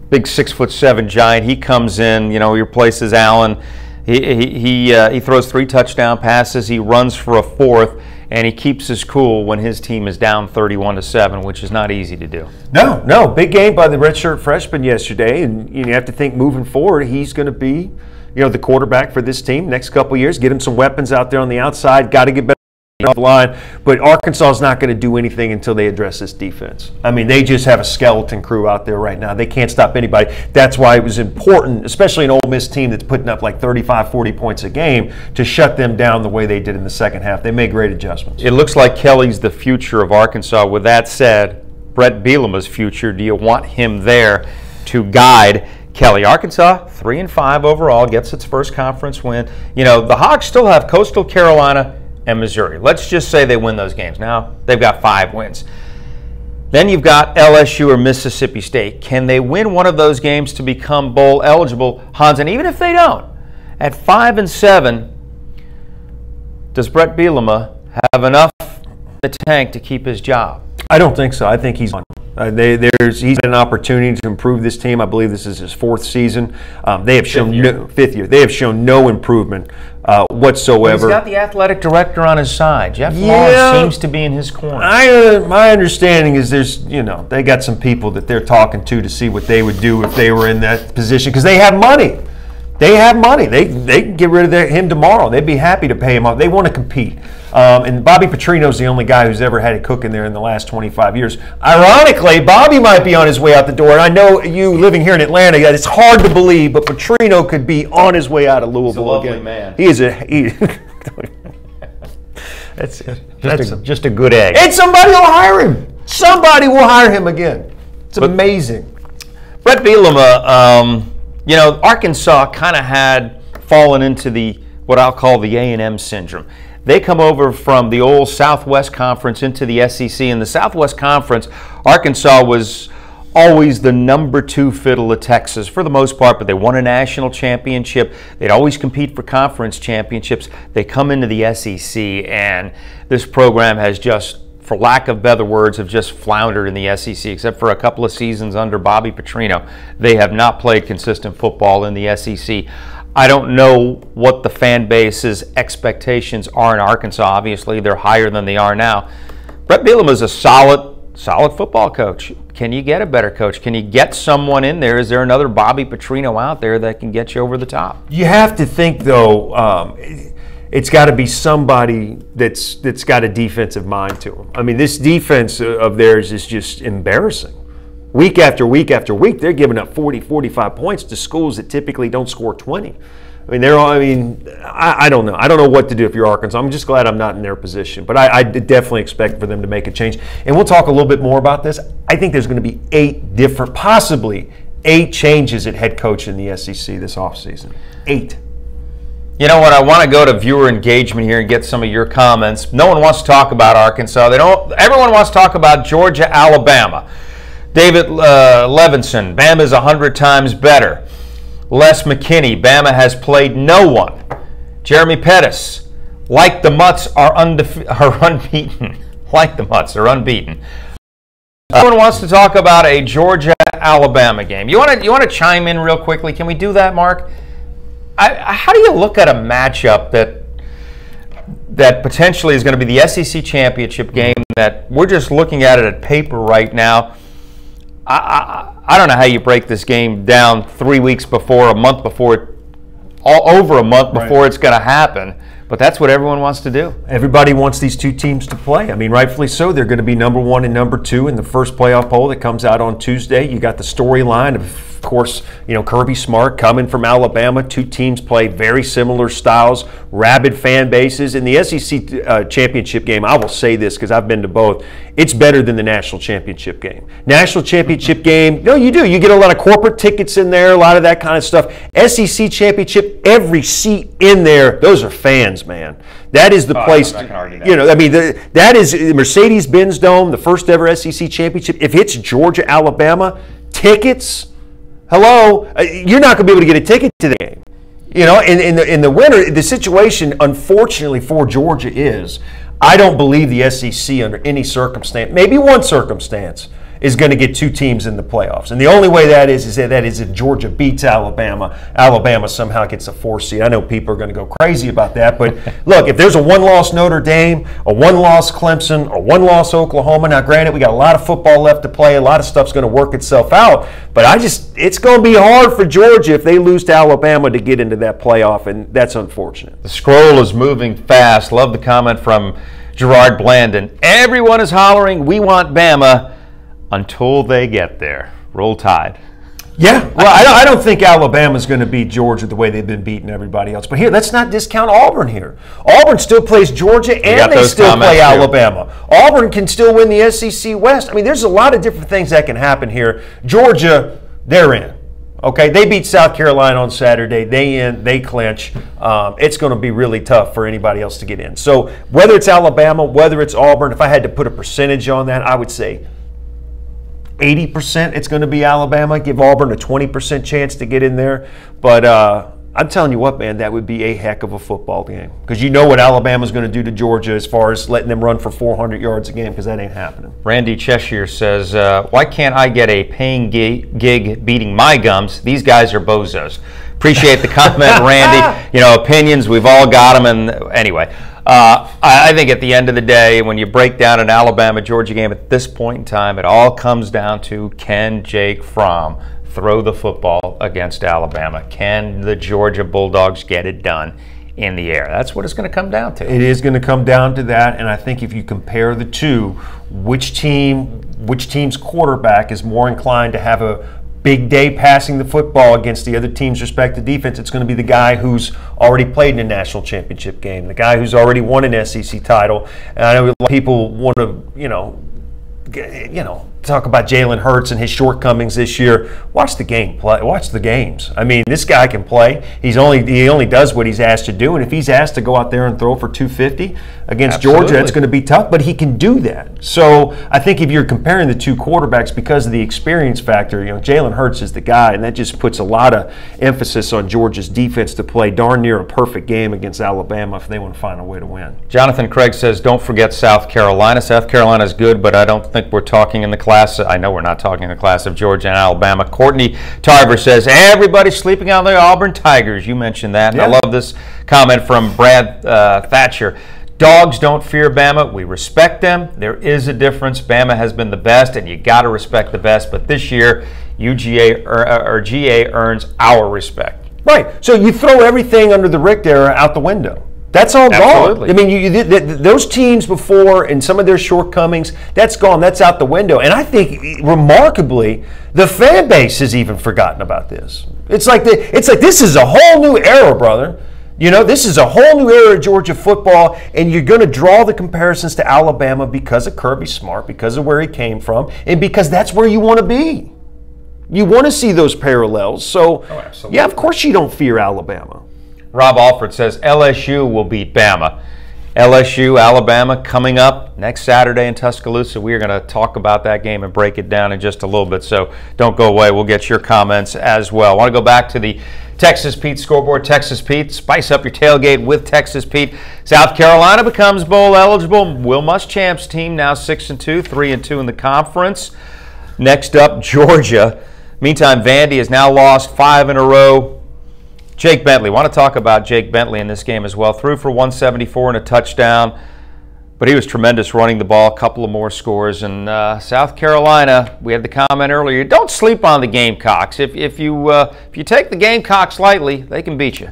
Big 6'7" giant. He comes in, you know, he replaces Allen. He throws 3 touchdown passes. He runs for a 4th, and he keeps his cool when his team is down 31-7, which is not easy to do. No, big game by the redshirt freshman yesterday, and you have to think moving forward, he's going to be the quarterback for this team next couple of years. Get him some weapons out there on the outside. Got to get better off the line, but Arkansas is not going to do anything until they address this defense. I mean, they just have a skeleton crew out there right now. They can't stop anybody. That's why it was important, especially an Ole Miss team that's putting up like 35, 40 points a game, to shut them down the way they did in the second half. They made great adjustments. It looks like Kelly's the future of Arkansas. With that said, Brett Bielema's future, do you want him there to guide Kelly? Arkansas, 3-5 overall, gets its first conference win. The Hogs still have Coastal Carolina and Missouri. Let's just say they win those games. Now they've got 5 wins. Then you've got LSU or Mississippi State. Can they win one of those games to become bowl eligible, Hans? And even if they don't, at 5-7, does Brett Bielema have enough in the tank to keep his job? I don't think so. I think he's on. He's had an opportunity to improve this team. I believe this is his 4th season. They have shown fifth year. They have shown no improvement whatsoever. He's got the athletic director on his side. Jeff Long seems to be in his corner. My understanding is they got some people that they're talking to see what they would do if they were in that position, because they have money. They have money. They can get rid of him tomorrow. They'd be happy to pay him off. They want to compete. And Bobby Petrino's the only guy who's ever had it cooking there in the last 25 years. Ironically, Bobby might be on his way out the door. And I know you living here in Atlanta, it's hard to believe, but Petrino could be on his way out of Louisville. He's a lovely man. He is That's just a good egg. And somebody will hire him. Somebody will hire him again. It's amazing. Brett Bielema, Arkansas kind of had fallen into what I'll call the A&M syndrome. They come over from the old Southwest Conference into the SEC. In the Southwest Conference, Arkansas was always the number 2 fiddle of Texas for the most part, but they won a national championship. They'd always compete for conference championships. They come into the SEC, and this program has just, for lack of better words, have just floundered in the SEC, except for a couple of seasons under Bobby Petrino. They have not played consistent football in the SEC. I don't know what the fan base's expectations are in Arkansas. Obviously, they're higher than they are now. Brett Bielema is a solid football coach. Can you get a better coach? Can you get someone in there? Is there another Bobby Petrino out there that can get you over the top? You have to think, though, it's got to be somebody that's got a defensive mind to them. I mean, this defense of theirs is just embarrassing. Week after week after week, they're giving up 40, 45 points to schools that typically don't score 20. I don't know. I don't know what to do if you're Arkansas. I'm just glad I'm not in their position. But I definitely expect for them to make a change. And we'll talk a little bit more about this. I think there's going to be possibly 8 changes at head coach in the SEC this offseason. 8. You know what? I want to go to viewer engagement here and get some of your comments. No one wants to talk about Arkansas. Everyone wants to talk about Georgia, Alabama. David Levinson, Bama's 100 times better. Les McKinney, Bama has played no one. Jeremy Pettis, like the Mutts are unbeaten. Like the Mutts are unbeaten. Everyone wants to talk about a Georgia-Alabama game. You want to chime in real quickly? Can we do that, Mark? How do you look at a matchup that potentially is going to be the SEC championship game, that we're just looking at it at paper right now? I don't know how you break this game down 3 weeks before, a month before, over a month before it's going to happen. But that's what everyone wants to do. Everybody wants these 2 teams to play. I mean, rightfully so. They're going to be number 1 and number 2 in the first playoff poll that comes out on Tuesday. You got the storyline of course, Kirby Smart coming from Alabama. 2 teams play very similar styles, rabid fan bases. In the SEC championship game, I will say this because I've been to both, it's better than the national championship game. National championship game, no, you do. You get a lot of corporate tickets in there, a lot of that kind of stuff. SEC championship, every seat in there, those are fans, man. That is the place. I can argue that. That is Mercedes-Benz Dome, the first ever SEC championship. If it's Georgia, Alabama, tickets, hello, you're not going to be able to get a ticket to the game. In the winter, the situation, unfortunately for Georgia is, I don't believe the SEC under any circumstance, maybe one circumstance, is going to get 2 teams in the playoffs. And the only way that is if Georgia beats Alabama. Alabama somehow gets a 4 seed. I know people are going to go crazy about that. But look, if there's a 1-loss Notre Dame, a 1-loss Clemson, a 1-loss Oklahoma, now granted, we got a lot of football left to play. A lot of stuff's going to work itself out. But it's going to be hard for Georgia if they lose to Alabama to get into that playoff, and that's unfortunate. The scroll is moving fast. Love the comment from Gerard Blandon. Everyone is hollering, we want Bama, until they get there. Roll Tide. Yeah, well, I don't think Alabama's going to beat Georgia the way they've been beating everybody else. But here, let's not discount Auburn here. Auburn still plays Georgia, and they still play Alabama. Auburn can still win the SEC West. I mean, there's a lot of different things that can happen here. Georgia, they're in. Okay, they beat South Carolina on Saturday. They clinch. It's going to be really tough for anybody else to get in. So whether it's Alabama, whether it's Auburn, if I had to put a percentage on that, I would say 80% it's going to be Alabama. Give Auburn a 20% chance to get in there. But I'm telling you what, man, that would be a heck of a football game. Because you know what Alabama's going to do to Georgia as far as letting them run for 400 yards a game, because that ain't happening. Randy Cheshire says, why can't I get a paying gig beating my gums? These guys are bozos. Appreciate the comment, Randy. You know, opinions, we've all got them. And anyway, I think at the end of the day, when you break down an Alabama-Georgia game at this point in time, it all comes down to, can Jake Fromm throw the football against Alabama? Can the Georgia Bulldogs get it done in the air? That's what it's going to come down to. It is going to come down to that, and I think if you compare the two, which team's quarterback is more inclined to have a big day passing the football against the other team's respective defense, it's going to be the guy who's already played in a national championship game, the guy who's already won an SEC title. And I know a lot of people want to, talk about Jalen Hurts and his shortcomings this year. Watch the game play. Watch the games. I mean, this guy can play. He only does what he's asked to do, and if he's asked to go out there and throw for 250 against Georgia, it's going to be tough. But he can do that. So I think if you're comparing the two quarterbacks because of the experience factor, Jalen Hurts is the guy, and that just puts a lot of emphasis on Georgia's defense to play darn near a perfect game against Alabama if they want to find a way to win. Jonathan Craig says, don't forget South Carolina. South Carolina is good, but I don't think we're talking in the class. I know we're not talking in the class of Georgia and Alabama. Courtney Tarver says, everybody's sleeping on the Auburn Tigers. You mentioned that. And I love this comment from Brad Thatcher. Dogs don't fear Bama. We respect them. There is a difference. Bama has been the best, and you got to respect the best. But this year, GA earns our respect. Right. So you throw everything under the Richt era out the window. That's all Absolutely. gone. I mean, those teams before and some of their shortcomings, that's gone. That's out the window. And I think, remarkably, the fan base has even forgotten about this. It's like this is a whole new era, brother. This is a whole new era of Georgia football, and you're going to draw the comparisons to Alabama because of Kirby Smart, because of where he came from, and because that's where you want to be. You want to see those parallels. So, yeah, of course you don't fear Alabama. Rob Alford says LSU will beat Bama. LSU, Alabama coming up next Saturday in Tuscaloosa. We are going to talk about that game and break it down in just a little bit, so don't go away. We'll get your comments as well. I want to go back to the Texas Pete scoreboard. Texas Pete, spice up your tailgate with Texas Pete. South Carolina becomes bowl eligible. Will Muschamp's team now 6-2, 3-2 in the conference. Next up, Georgia. Meantime, Vandy has now lost 5 in a row. Jake Bentley, want to talk about Jake Bentley in this game as well. Threw for 174 and a touchdown, but he was tremendous running the ball. A couple of more scores. And South Carolina, we had the comment earlier, don't sleep on the Gamecocks. If you take the Gamecocks lightly, they can beat you.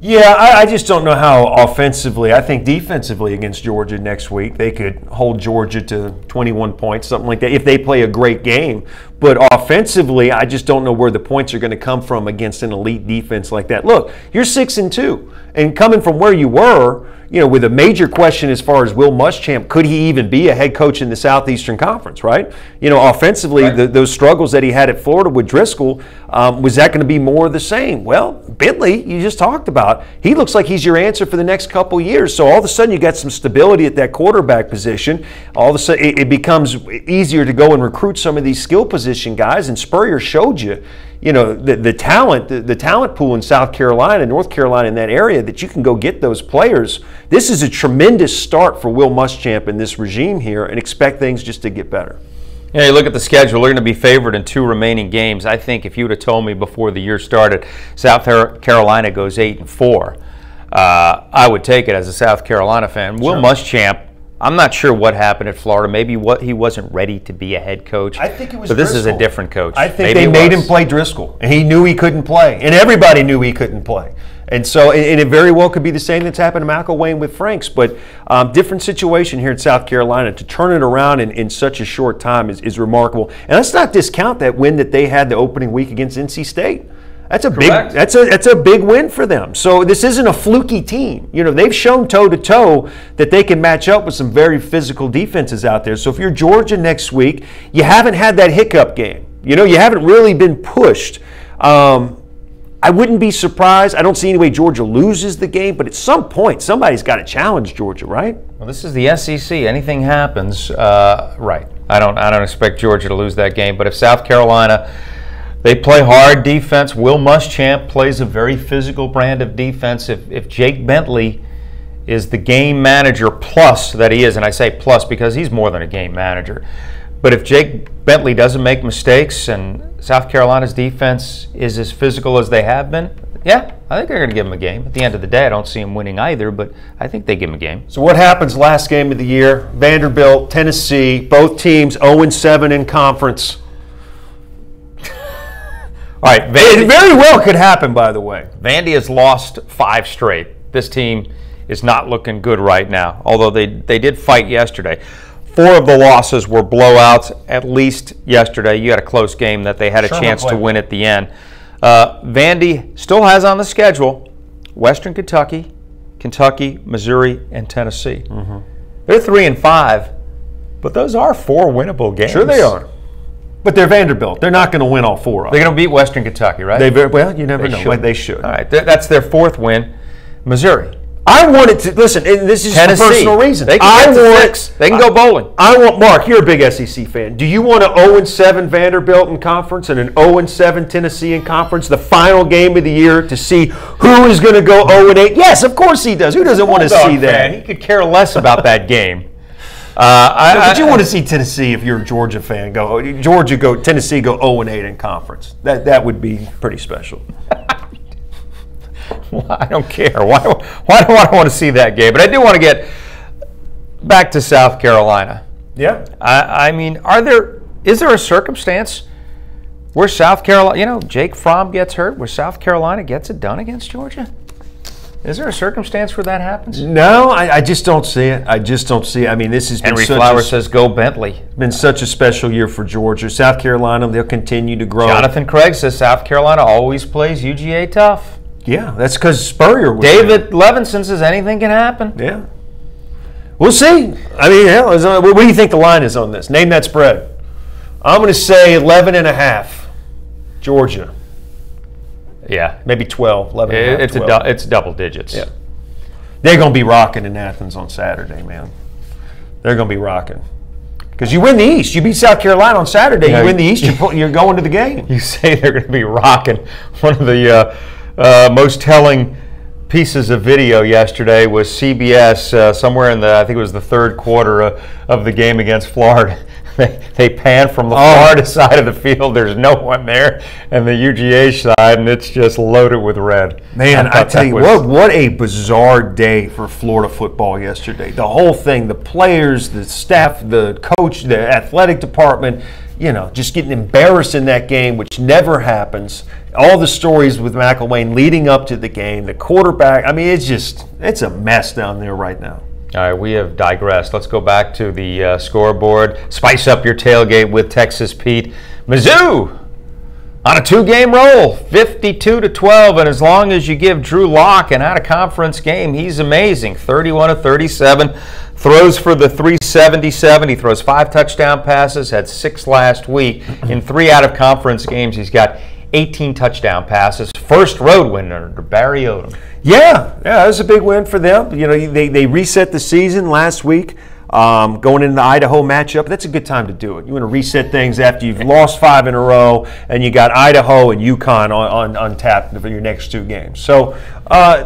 Yeah, I just don't know how offensively. I think defensively against Georgia next week, they could hold Georgia to 21 points, something like that, if they play a great game. But offensively, I just don't know where the points are going to come from against an elite defense like that. Look, you're 6-2, and coming from where you were, with a major question as far as Will Muschamp, could he even be a head coach in the Southeastern Conference, right? Offensively, right. Those struggles that he had at Florida with Driscoll, was that going to be more of the same? Well, Bentley, you just talked about, he looks like he's your answer for the next couple years. So all of a sudden you got some stability at that quarterback position. All of a sudden it becomes easier to go and recruit some of these skill position guys, and Spurrier showed you, the talent pool in South Carolina, North Carolina, in that area, that you can go get those players. This is a tremendous start for Will Muschamp and this regime here, and expect things just to get better. Yeah, you look at the schedule, they're going to be favored in 2 remaining games. I think if you would have told me before the year started South Carolina goes 8-4, I would take it as a South Carolina fan. Will Muschamp, I'm not sure what happened at Florida. Maybe he wasn't ready to be a head coach. I think it was But this Driscoll. is a different coach. I think Maybe they made him play Driscoll, and he knew he couldn't play, and everybody knew he couldn't play. And so, and it very well could be the same that's happened to McElwain with Franks, but different situation here in South Carolina. To turn it around in such a short time is remarkable. And let's not discount that win that they had the opening week against NC State. That's a Correct. that's a big win for them. So this isn't a fluky team. You know, they've shown toe to toe that they can match up with some very physical defenses out there. So if you're Georgia next week, you haven't had that hiccup game. You know, you haven't really been pushed. I wouldn't be surprised. I don't see any way Georgia loses the game, but at some point, somebody's got to challenge Georgia, right? Well, this is the SEC. Anything happens, right? I don't expect Georgia to lose that game. But if South Carolina, they play hard defense. Will Muschamp plays a very physical brand of defense. If Jake Bentley is the game manager plus that he is, and I say plus because he's more than a game manager. But if Jake Bentley doesn't make mistakes and South Carolina's defense is as physical as they have been, yeah, I think they're going to give them a game. At the end of the day, I don't see them winning either, but I think they give them a game. So what happens last game of the year? Vanderbilt, Tennessee, both teams 0-7 in conference. All right, It very well could happen, by the way. Vandy has lost 5 straight. This team is not looking good right now, although they did fight yesterday. 4 of the losses were blowouts, at least yesterday. You had a close game that they had a chance to win at the end. Vandy still has on the schedule Western Kentucky, Missouri, and Tennessee. Mm-hmm. They're 3-5, but those are 4 winnable games. Sure they are. But they're Vanderbilt. They're not going to win all 4 of them. They're going to beat Western Kentucky, right? Well, you never know. They should. All right, that's their 4th win. Missouri. I wanted to listen, and this is Tennessee. for personal reasons. They can get to 6. They can go bowling. I want Mark. You're a big SEC fan. Do you want an 0-7 Vanderbilt in conference and an 0-7 Tennessee in conference? The final game of the year to see who is going to go 0-8. Yes, of course he does. Who doesn't want to see that? He could care less about that game. But you want to see Tennessee if you're a Georgia fan. Tennessee go 0-8 in conference. That would be pretty special. Well, I don't care. Why do I want to see that game? But I do want to get back to South Carolina. Yeah. I mean, is there a circumstance where South Carolina, Jake Fromm gets hurt, where South Carolina gets it done against Georgia? Is there a circumstance where that happens? No, I just don't see it. I mean, this has been Henry Flowers says go Bentley. Been such a special year for Georgia. South Carolina, they'll continue to grow. Jonathan Craig says South Carolina always plays UGA tough. Yeah, that's because Spurrier was David Levinson says anything can happen. Yeah. We'll see. I mean, hell, what do you think the line is on this? Name that spread. I'm going to say 11.5. Georgia. Yeah. Maybe 12, 11.5. It's double digits. Yeah. They're going to be rocking in Athens on Saturday, man. They're going to be rocking. Because you win the East. You beat South Carolina on Saturday. You win the East, you're going to the game. You say they're going to be rocking. One of the most telling pieces of video yesterday was CBS somewhere in I think it was the 3rd quarter of the game against Florida. They pan from the Florida side of the field. There's no one there, and the UGA side, and it's just loaded with red. Man, I tell you what a bizarre day for Florida football yesterday. The whole thing, the players, the staff, the coach, the athletic department, just getting embarrassed in that game, which never happens. All the stories with McElwain leading up to the game, the quarterback. I mean, it's a mess down there right now. All right, we have digressed. Let's go back to the scoreboard. Spice up your tailgate with Texas Pete. Mizzou on a 2-game roll, 52-12, and as long as you give Drew Lock an out-of-conference game, he's amazing. 31-37, throws for the 377. He throws 5 touchdown passes, had 6 last week. In 3 out-of-conference games, he's got 18 touchdown passes. First road win under Barry Odom. Yeah, that was a big win for them. They reset the season last week. going into the Idaho matchup, that's a good time to do it. You want to reset things after you've lost 5 in a row, and you got Idaho and UConn on tap for your next 2 games. So,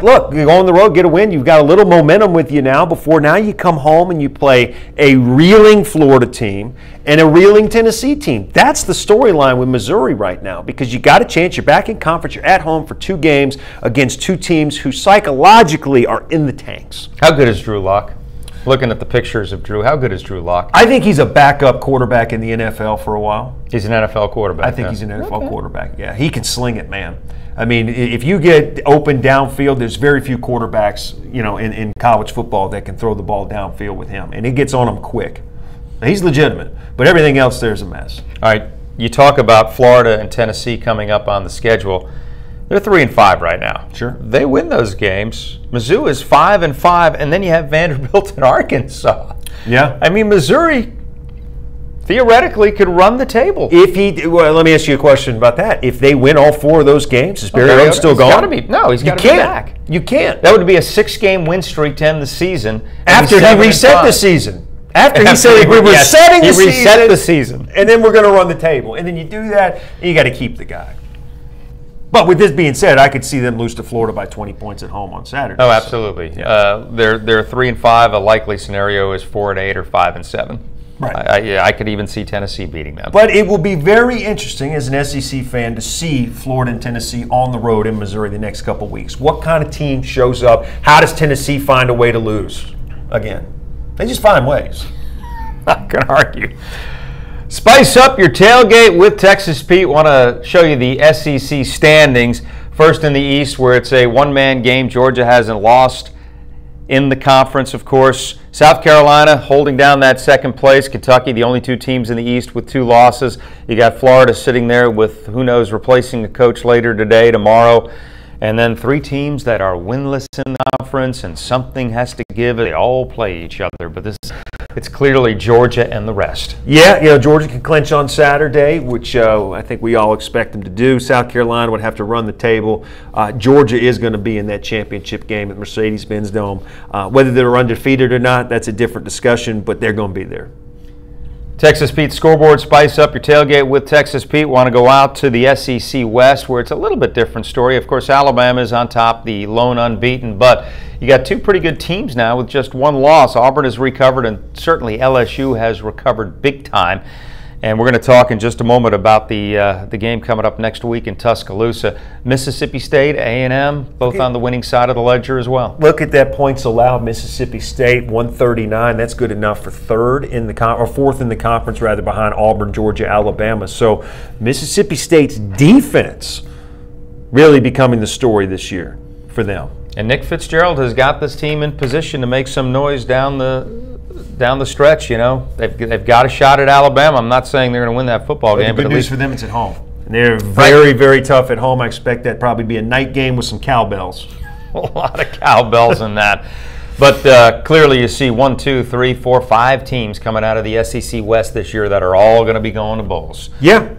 look, you go on the road, get a win. You've got a little momentum with you now. Now you come home and you play a reeling Florida team and a reeling Tennessee team. That's the storyline with Missouri right now, because you got a chance. You're back in conference. You're at home for 2 games against 2 teams who psychologically are in the tanks. How good is Drew Lock? Looking at the pictures of Drew, how good is Drew Lock? I think he's a backup quarterback in the NFL for a while. He's an NFL quarterback. I think he's an NFL quarterback. Yeah, he can sling it, man. I mean, if you get open downfield, there's very few quarterbacks, in college football that can throw the ball downfield with him, and he gets on them quick. Now, he's legitimate, but everything else there's a mess. All right, you talk about Florida and Tennessee coming up on the schedule. They're 3-5 right now. Sure. They win those games. Mizzou is 5-5, and then you have Vanderbilt and Arkansas. Yeah. I mean, Missouri theoretically could run the table. Well, let me ask you a question about that. If they win all 4 of those games, is Barry Odom still going? He's got to be back. You can't. That would be a 6-game win streak to end the season. After he reset the season. After he said we were resetting the season. He reset the season. And then we're going to run the table. And then you do that, and you got to keep the guy. But with this being said, I could see them lose to Florida by 20 points at home on Saturday. Oh, absolutely. Yeah. They're 3-5. A likely scenario is 4-8 or 5-7. Right. I could even see Tennessee beating them. But it will be very interesting as an SEC fan to see Florida and Tennessee on the road in Missouri the next couple weeks. What kind of team shows up? How does Tennessee find a way to lose again? They just find ways. Not going to argue. Spice up your tailgate with Texas Pete. Want to show you the SEC standings. First in the East, where it's a one-man game. Georgia hasn't lost in the conference, of course. South Carolina holding down that second place. Kentucky, the only 2 teams in the East with 2 losses. You got Florida sitting there with, who knows, replacing the coach later today, tomorrow. And then 3 teams that are winless in the conference, and something has to give. They all play each other, but it's clearly Georgia and the rest. Yeah, Georgia can clinch on Saturday, which I think we all expect them to do. South Carolina would have to run the table. Georgia is going to be in that championship game at Mercedes-Benz Dome. Whether they're undefeated or not, that's a different discussion, but they're going to be there. Texas Pete Scoreboard, spice up your tailgate with Texas Pete. Want to go out to the SEC West, where it's a little bit different story. Of course, Alabama is on top, the lone unbeaten, but you got 2 pretty good teams now with just 1 loss. Auburn has recovered, and certainly LSU has recovered big time. And we're going to talk in just a moment about the game coming up next week in Tuscaloosa. Mississippi State, A&M, both on the winning side of the ledger as well. Look at that points allowed. Mississippi State 139. That's good enough for 4th in the conference, rather, behind Auburn, Georgia, Alabama. So Mississippi State's defense really becoming the story this year for them. And Nick Fitzgerald has got this team in position to make some noise down the stretch. They've got a shot at Alabama. I'm not saying they're going to win that football game, but at news least for them, it's at home. And they're very, very tough at home. I expect that probably be a night game with some cowbells. A lot of cowbells in that. But clearly you see 1, 2, 3, 4, 5 teams coming out of the SEC West this year that are all going to be going to bowls. Yeah,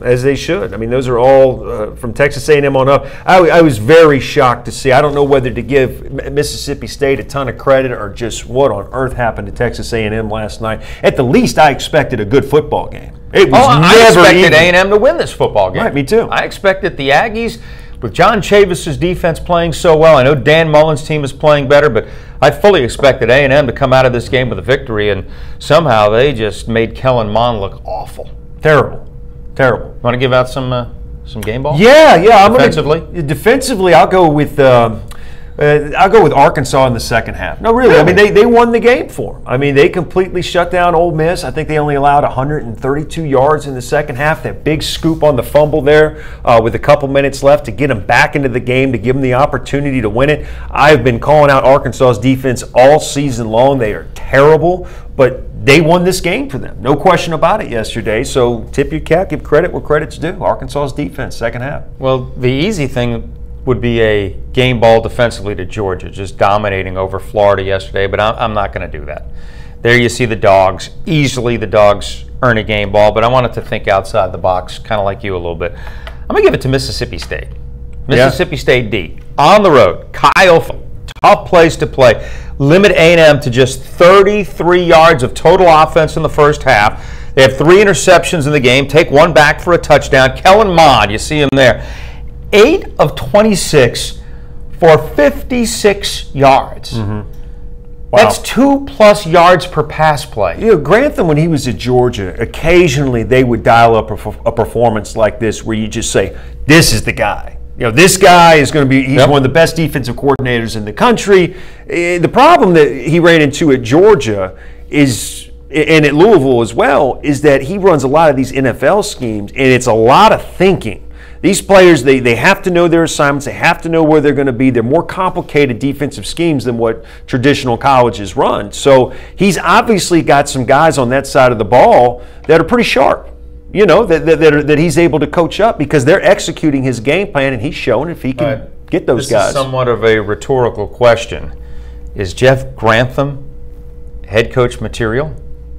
as they should. I mean, those are all from Texas A&M on up. I was very shocked to see. I don't know whether to give Mississippi State a ton of credit or just what on earth happened to Texas A&M last night. At the least, I expected a good football game. It was I expected A&M to win this football game. Right, me too. I expected the Aggies, with John Chavis's defense playing so well. I know Dan Mullen's team is playing better, but I fully expected A&M to come out of this game with a victory, and somehow they just made Kellen Mond look awful. Terrible. Want to give out some game ball? Yeah. Defensively, I'll go with Arkansas in the second half. No, really. I mean, they won the game for them. I mean, they completely shut down Ole Miss. I think they only allowed 132 yards in the second half. That big scoop on the fumble there with a couple minutes left to get them back into the game, to give them the opportunity to win it. I've been calling out Arkansas's defense all season long. They are terrible, but they won this game for them. No question about it yesterday. So tip your cap, give credit where credit's due. Arkansas's defense, second half. Well, the easy thing would be a game ball defensively to Georgia, just dominating over Florida yesterday, but I'm not going to do that. There you see the Dogs. Easily the Dogs earn a game ball, but I wanted to think outside the box, kind of like you a little bit. I'm going to give it to Mississippi State. Mississippi State D. On the road, Kyle Tough place to play. Limit A&M to just 33 yards of total offense in the first half. They have 3 interceptions in the game. Take 1 back for a touchdown. Kellen Mond, you see him there. 8 of 26 for 56 yards. Mm-hmm. Wow. That's 2+ yards per pass play. You know, Grantham, when he was at Georgia, occasionally they would dial up a performance like this where you just say, this is the guy. You know, this guy is going to be, he's one of the best defensive coordinators in the country. The problem that he ran into at Georgia is, and at Louisville as well, is that he runs a lot of these NFL schemes, and it's a lot of thinking. These players, they have to know their assignments. They have to know where they're going to be. They're more complicated defensive schemes than what traditional colleges run. So he's obviously got some guys on that side of the ball that are pretty sharp, you know, that he's able to coach up because they're executing his game plan, and he's showing if he can get those guys. This is somewhat of a rhetorical question. Is Jeff Grantham head coach material?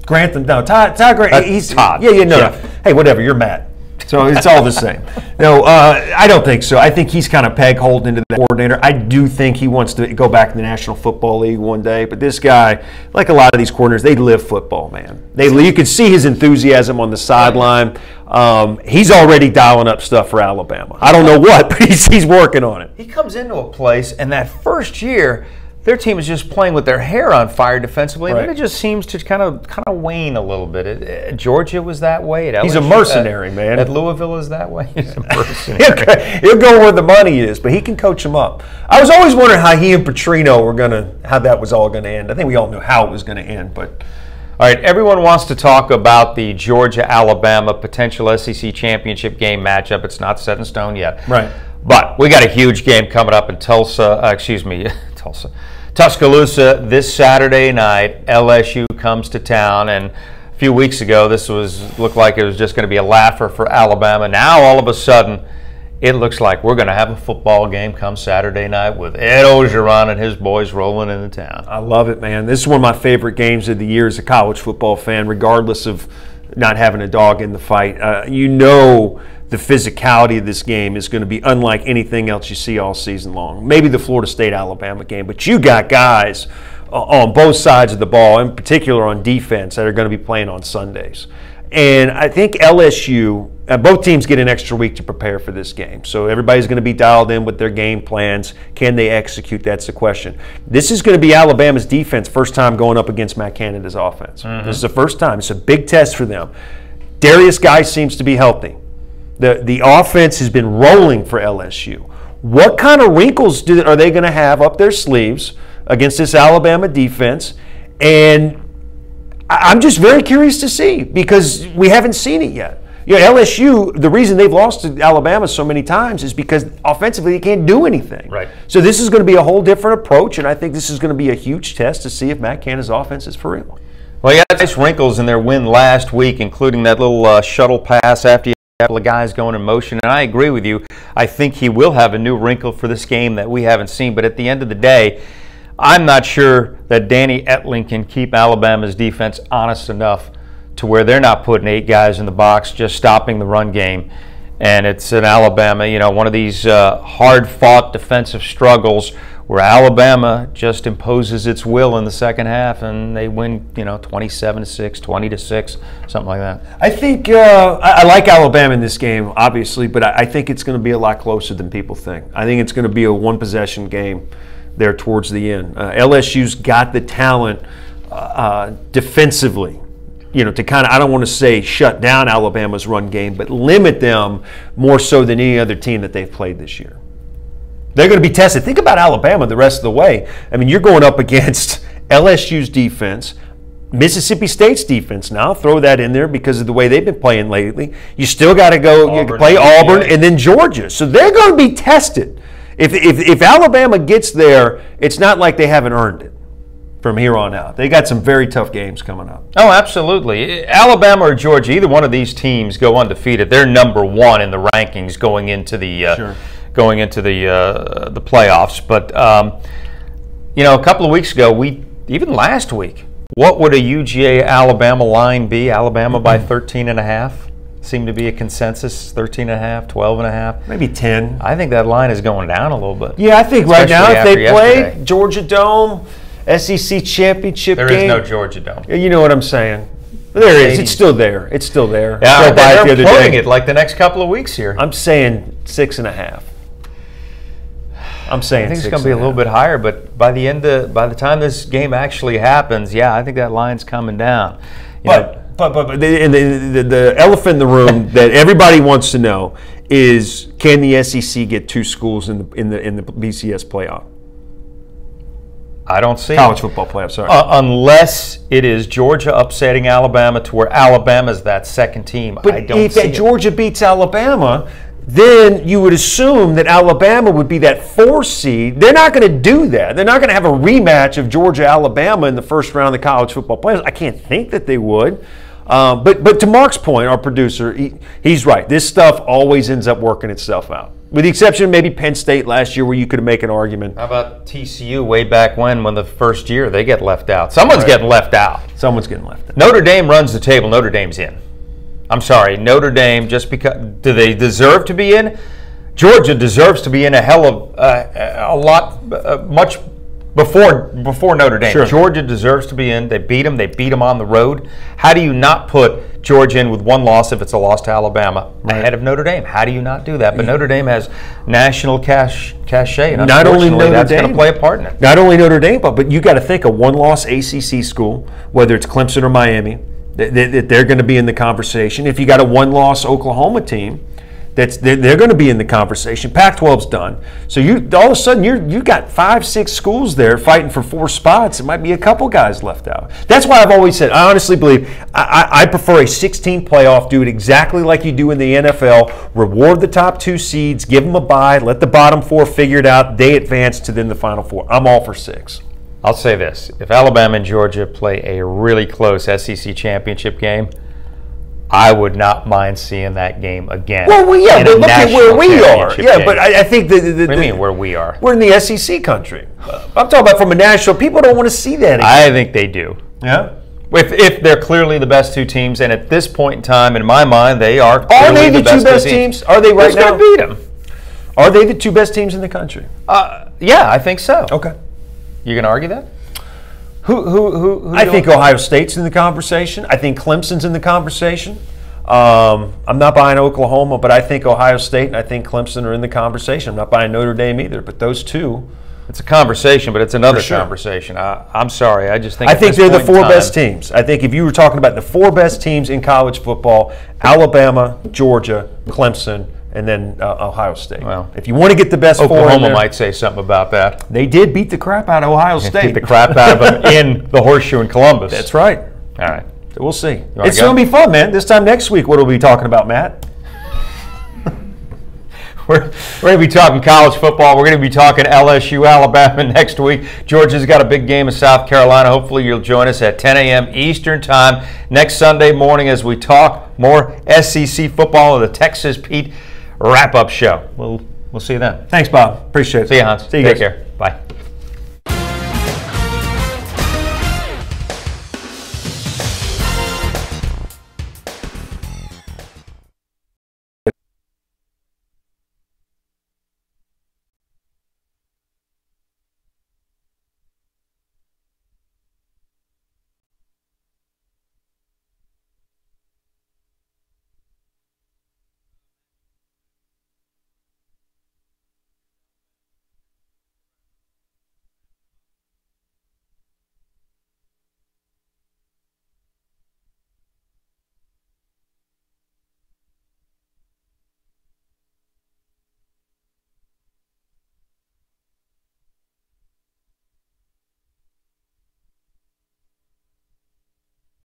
Grantham, no. Todd Grantham. He's Todd. Yeah, no. Jeff. Hey, whatever, you're Matt. So it's all the same. No, I don't think so. I think he's kind of peg holding into the coordinator. I do think he wants to go back to the National Football League one day. But this guy, like a lot of these coordinators, they live football, man. You can see his enthusiasm on the sideline. He's already dialing up stuff for Alabama. I don't know what, but he's working on it. He comes into a place, and that first year, their team is just playing with their hair on fire defensively, and then it just seems to kind of wane a little bit. Georgia was that way. He's a mercenary, man. At Louisville is that way. He's a mercenary. He'll go where the money is, but he can coach them up. I was always wondering how he and Petrino how that was all going to end. I think we all knew how it was going to end, but. All right, everyone wants to talk about the Georgia-Alabama potential SEC championship game matchup. It's not set in stone yet. Right. But we got a huge game coming up in Tuscaloosa this Saturday night. LSU comes to town, and a few weeks ago this looked like it was just going to be a laugher for Alabama. Now all of a sudden it looks like we're going to have a football game come Saturday night with Ed Ogeron and his boys rolling into town. I love it, man. This is one of my favorite games of the year as a college football fan, regardless of not having a dog in the fight. You know the physicality of this game is going to be unlike anything else you see all season long. Maybe the Florida State-Alabama game, but you got guys on both sides of the ball, in particular on defense, that are going to be playing on Sundays. And I think LSU, both teams get an extra week to prepare for this game. So everybody's going to be dialed in with their game plans. Can they execute? That's the question. This is going to be Alabama's defense first time going up against Matt Canada's offense. Mm-hmm. This is the first time. It's a big test for them. Darius Guy seems to be healthy. The offense has been rolling for LSU. What kind of wrinkles are they going to have up their sleeves against this Alabama defense? And I'm just very curious to see because we haven't seen it yet. You know, LSU, the reason they've lost to Alabama so many times is because offensively they can't do anything. Right. So this is going to be a whole different approach, and I think this is going to be a huge test to see if Matt Canada's offense is for real. Well, he had nice wrinkles in their win last week, including that little shuttle pass after a couple of guys going in motion, and I agree with you. I think he will have a new wrinkle for this game that we haven't seen, but at the end of the day, I'm not sure that Danny Etling can keep Alabama's defense honest enough to where they're not putting 8 guys in the box, just stopping the run game. And it's in Alabama, you know, one of these hard-fought defensive struggles where Alabama just imposes its will in the second half, and they win, you know, 27-6, 20-6, something like that. I think I like Alabama in this game, obviously, but I think it's going to be a lot closer than people think. I think it's going to be a one-possession game there towards the end. LSU's got the talent defensively, you know, to kind of, I don't want to say shut down Alabama's run game, but limit them more so than any other team that they've played this year. They're going to be tested. Think about Alabama the rest of the way. I mean, you're going up against LSU's defense, Mississippi State's defense now. Throw that in there because of the way they've been playing lately. You still got to go play Auburn and then Georgia. So they're going to be tested. If Alabama gets there, it's not like they haven't earned it from here on out. They got some very tough games coming up. Oh, absolutely. Alabama or Georgia, either one of these teams go undefeated. They're number one in the rankings going into the the playoffs. But you know, a couple of weeks ago, even last week, what would a UGA Alabama line be? Alabama by 13.5. seemed to be a consensus, 13.5, 12.5. Maybe 10. I think that line is going down a little bit. Yeah, I think right now if they yesterday. play Georgia Dome, SEC championship game. There is no Georgia Dome. You know what I'm saying? There is. It's still there. It's still there. Yeah, they're floating it like the next couple of weeks here. I'm saying 6.5. I'm saying I think it's going to be a little bit higher, but by the time this game actually happens, yeah, I think that line's coming down. But the elephant in the room that everybody wants to know is, can the SEC get 2 schools in the BCS playoff? I don't see college football playoff. Sorry, unless it is Georgia upsetting Alabama to where Alabama's that second team. But I don't see if Georgia beats Alabama, then you would assume that Alabama would be that 4 seed. They're not going to do that. They're not going to have a rematch of Georgia-Alabama in the first round of the college football playoffs. I can't think that they would. But to Mark's point, our producer, he's right. This stuff always ends up working itself out. With the exception of maybe Penn State last year where you could make an argument. How about TCU way back when the first year they get left out? Someone's getting left out. Someone's getting left out. Notre Dame runs the table. Notre Dame's in. I'm sorry, Notre Dame, just because, do they deserve to be in? Georgia deserves to be in a hell of much before Notre Dame. Sure. Georgia deserves to be in. They beat them. They beat them on the road. How do you not put Georgia in with 1 loss if it's a loss to Alabama ahead of Notre Dame? How do you not do that? But Notre Dame has national cachet, and not only Notre that's Dame, going to play a part in it. Not only Notre Dame, but you got to think a 1-loss ACC school, whether it's Clemson or Miami, that they're going to be in the conversation. If you got a 1-loss Oklahoma team, they're going to be in the conversation. Pac-12's done, so all of a sudden you got 5-6 schools there fighting for 4 spots. It might be a couple guys left out. That's why I've always said I honestly believe I prefer a 16 playoff. Do it exactly like you do in the NFL. Reward the top 2 seeds, give them a bye, let the bottom 4 figure it out. They advance to then the final 4. I'm all for 6. I'll say this: if Alabama and Georgia play a really close SEC championship game, I would not mind seeing that game again. Well, but look at where we are. Yeah, but I think what do you mean where we are? We're in the SEC country. I'm talking about from a national. People don't want to see that again. I think they do. Yeah. If they're clearly the best 2 teams, and at this point in time, in my mind, they are. Are they the 2 best teams? Are they right now? Who's going to beat them? Are they the 2 best teams in the country? Yeah, I think so. Okay. You going to argue that? Who I think Ohio State's in the conversation. I think Clemson's in the conversation. I'm not buying Oklahoma, but I think Ohio State and I think Clemson are in the conversation. I'm not buying Notre Dame either, but those 2. It's a conversation, but it's another conversation. I'm sorry. I just think they're the 4 best teams. I think if you were talking about the 4 best teams in college football, Alabama, Georgia, Clemson, and then Ohio State. Well, if you want to get the best 4 in there, Oklahoma might say something about that. They did beat the crap out of Ohio State. Beat the crap out of them in the Horseshoe in Columbus. That's right. All right. So we'll see. It's going to be fun, man. This time next week, what will we be talking about, Matt? We're going to be talking college football. We're going to be talking LSU, Alabama next week. Georgia's got a big game in South Carolina. Hopefully you'll join us at 10 a.m. Eastern Time next Sunday morning as we talk more SEC football of the Texas Pete wrap-up show. We'll see you then. Thanks, Bob. Appreciate it. See you, Hans. See you Take guys. care. Bye.